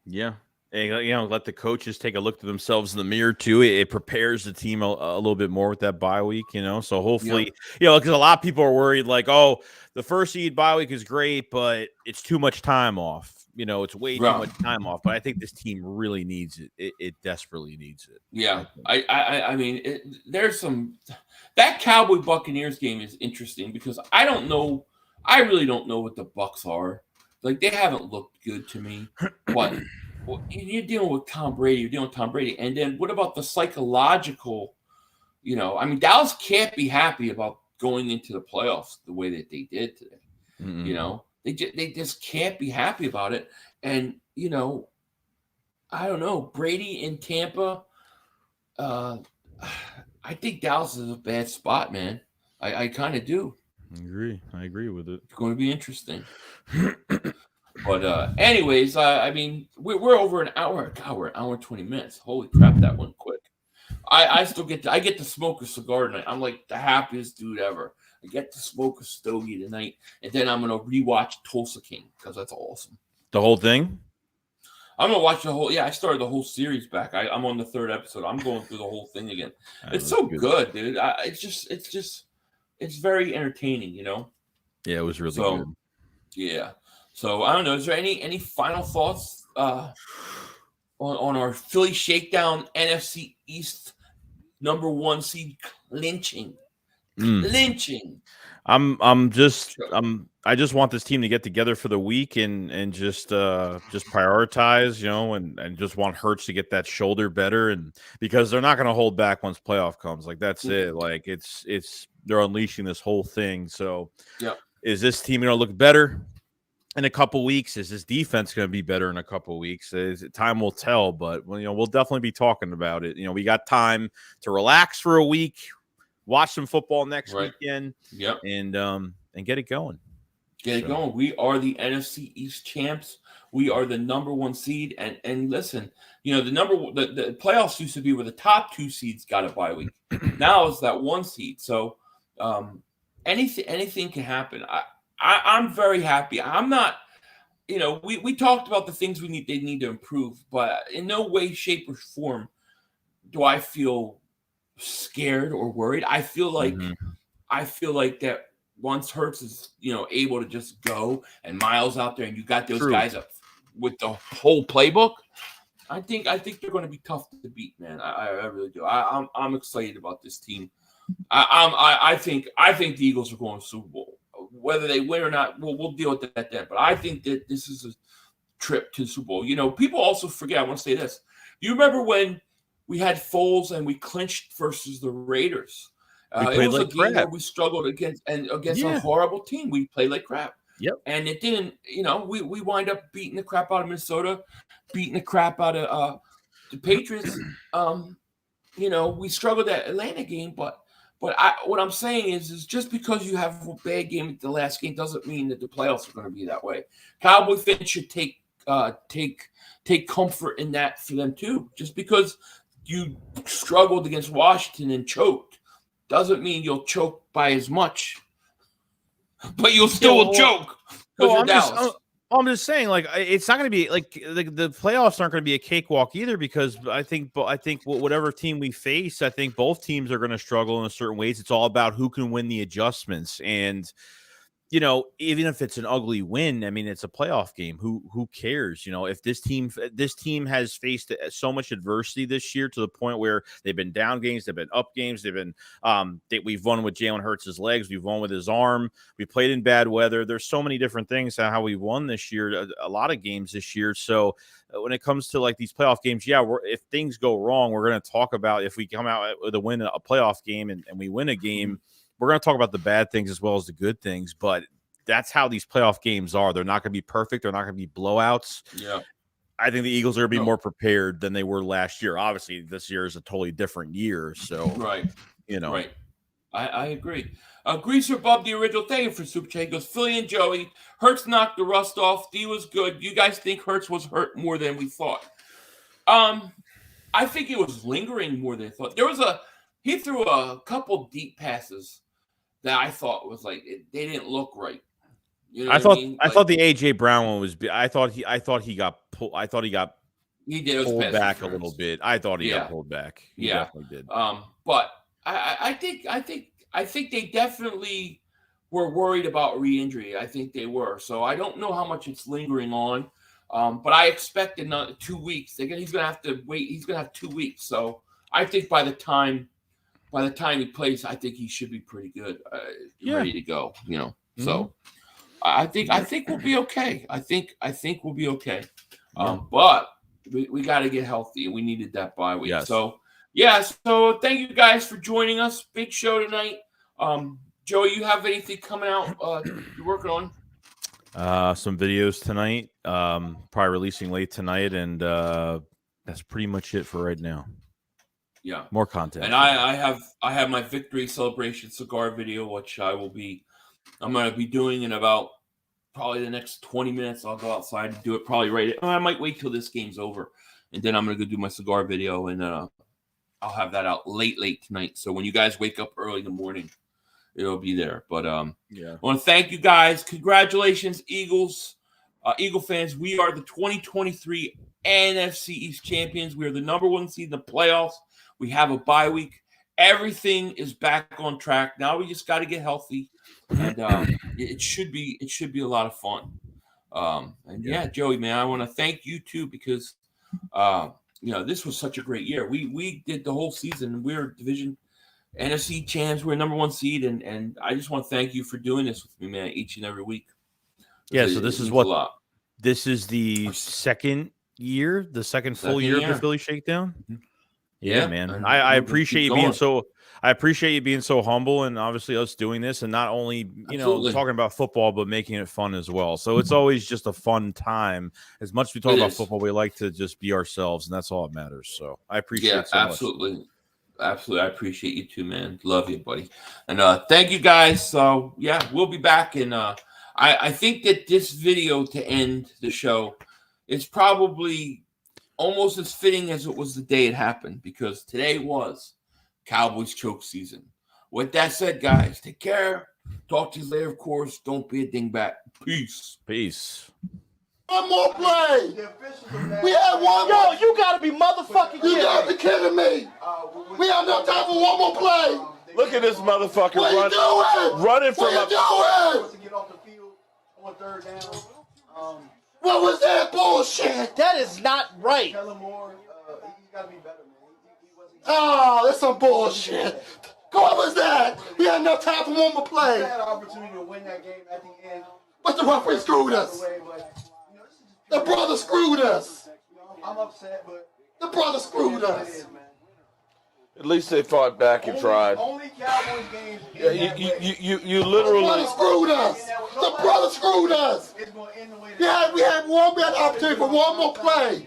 Yeah. And, you know, let the coaches take a look to themselves in the mirror too. It prepares the team a little bit more with that bye week, you know. So hopefully, you know, because a lot of people are worried, like, oh, the first seed bye week is great, but it's too much time off. You know, it's way too much time off. But I think this team really needs it. It desperately needs it. Yeah, I mean, there's that Cowboy Buccaneers game is interesting because I really don't know what the Bucs are. Like, they haven't looked good to me. But you're dealing with Tom Brady, and then what about the psychological? You know, I mean, Dallas can't be happy about going into the playoffs the way that they did today. Mm-hmm. You know, they just can't be happy about it, and you know, I don't know, Brady in Tampa. I think Dallas is a bad spot, man. I kind of do. I agree with it. It's going to be interesting. But anyways, I mean, we're over an hour. God, we're an hour and 20 minutes. Holy crap, that went quick. I still get to smoke a cigar tonight. I'm like the happiest dude ever. I get to smoke a stogie tonight, and then I'm gonna rewatch Tulsa King because that's awesome. The whole thing? I'm gonna watch the whole. Yeah, I started the whole series back. I'm on the 3rd episode. I'm going through the whole thing again. It's so good, dude. It's very entertaining, you know. Yeah, it was really good. Yeah. So I don't know. Is there any final thoughts on our Philly Shakedown NFC East #1 seed clinching? Clinching. I just want this team to get together for the week and just prioritize, you know, and just want Hurts to get that shoulder better, and because they're not going to hold back once playoff comes. Like, that's it. Like, it's they're unleashing this whole thing. So is this team going to look better in a couple weeks? Is this defense going to be better in a couple weeks? Time will tell, but you know, we'll definitely be talking about it. You know, we got time to relax for a week, watch some football next weekend, and get it going. Get it going. We are the NFC East champs. We are the #1 seed. And listen, you know, the playoffs used to be where the top 2 seeds got a bye week. Now it's that 1 seed. So anything can happen. I'm very happy. I'm not, you know, we talked about the things they need to improve, but in no way, shape, or form do I feel scared or worried. I feel like that once Hurts is, you know, able to just go and Miles out there and you got those guys up with the whole playbook, I think they're going to be tough to beat, man. I really do. I'm excited about this team. I think the Eagles are going to Super Bowl. Whether they win or not, we'll deal with that then. But I think that this is a trip to the Super Bowl. You know, people also forget. I want to say this. Do you remember when we had Foles and we clinched versus the Raiders? It was like a game where we struggled against a horrible team. We played like crap. Yep. And it didn't. You know, we wind up beating the crap out of Minnesota, beating the crap out of the Patriots. You know, we struggled that Atlanta game, but what I'm saying is just because you have a bad game at the last game doesn't mean that the playoffs are going to be that way. Cowboy fans should take comfort in that for them too. Just because you struggled against Washington and choked doesn't mean you'll choke by as much, but you'll still choke because you're Dallas. I'm just saying, like, it's not going to be like the playoffs aren't going to be a cakewalk either, because I think whatever team we face, I think both teams are going to struggle in certain ways. It's all about who can win the adjustments, and you know, even if it's an ugly win, I mean, it's a playoff game. Who cares? You know, if this team has faced so much adversity this year to the point where they've been down games, they've been up games, they've been we've won with Jalen Hurts' legs, we've won with his arm, we played in bad weather. There's so many different things how we've won this year, a lot of games this year. So when it comes to like these playoff games, if things go wrong, we're going to talk about if we come out with a win a playoff game and we win a game. We're going to talk about the bad things as well as the good things, but that's how these playoff games are. They're not going to be perfect. They're not going to be blowouts. Yeah. I think the Eagles are going to be more prepared than they were last year. Obviously, this year is a totally different year. So, right. You know. Right. I agree. Greaser Bob, the original, thank you for Super Chat. He goes, Philly and Joey. Hurts knocked the rust off. D was good. You guys think Hurts was hurt more than we thought? I think it was lingering more than I thought. He threw a couple deep passes that I thought was like they didn't look right. You know I thought I thought the AJ Brown one was. I thought he got pulled. I thought he got pulled back a little bit. I thought he got pulled back. He definitely did. But I think they definitely were worried about re-injury. I think they were. So I don't know how much it's lingering on. But I expect in 2 weeks. He's going to have to wait. He's going to have 2 weeks. So I think by the time he plays, I think he should be pretty good, ready to go. You know. Mm-hmm. So I think we'll be okay. I think we'll be okay. But we got to get healthy, and we needed that bye week. Yes. So So thank you guys for joining us. Big show tonight. Joey, you have anything coming out you're working on? Some videos tonight, probably releasing late tonight, and that's pretty much it for right now. Yeah, more content. And I have my victory celebration cigar video, which I'm going to be doing in about probably the next 20 minutes. I'll go outside and do it probably right. I might wait till this game's over, and then I'm going to go do my cigar video, and I'll have that out late tonight. So when you guys wake up early in the morning, it'll be there. But I want to thank you guys. Congratulations, Eagles, Eagle fans. We are the 2023 NFC East champions. We are the number 1 seed in the playoffs. We have a bye week. Everything is back on track. Now we just got to get healthy, and it should be a lot of fun. Joey, man, I want to thank you too, because this was such a great year. We did the whole season. We're division NFC champs. We're number 1 seed, and I just want to thank you for doing this with me, man, each and every week. Yeah, so this is the second year, the second full year of the Philly Shakedown. Mm-hmm. Yeah, man. I appreciate you being so. I appreciate you being so humble, and obviously us doing this, and not only talking about football, but making it fun as well. So it's always just a fun time. As much as we talk about football, we like to just be ourselves, and that's all that matters. So I appreciate it so absolutely. much. Absolutely. I appreciate you too, man. Love you, buddy. And thank you guys. So we'll be back. And I think that this video to end the show is probably almost as fitting as it was the day it happened, because today was Cowboys choke season. With that said, guys, take care. Talk to you later, of course. Don't be a dingbat. Peace. One more play. We had one more. Yo, you gotta be motherfucking kidding me. You gotta be kidding me. We have no time for one more play. Look at this motherfucker running from up. to get off the field on 3rd down. What was that bullshit? That is not right. Tell him more. He's gotta be better, man. Oh, that's some bullshit. What was that? We had enough time for one more play. We had an opportunity to win that game at the end, but the referee screwed us. The brother screwed us. I'm upset, but the brother screwed us. At least they fought back and tried. Only Cowboys games. You literally. The brother screwed us. The brother screwed us. We had an opportunity for one more play.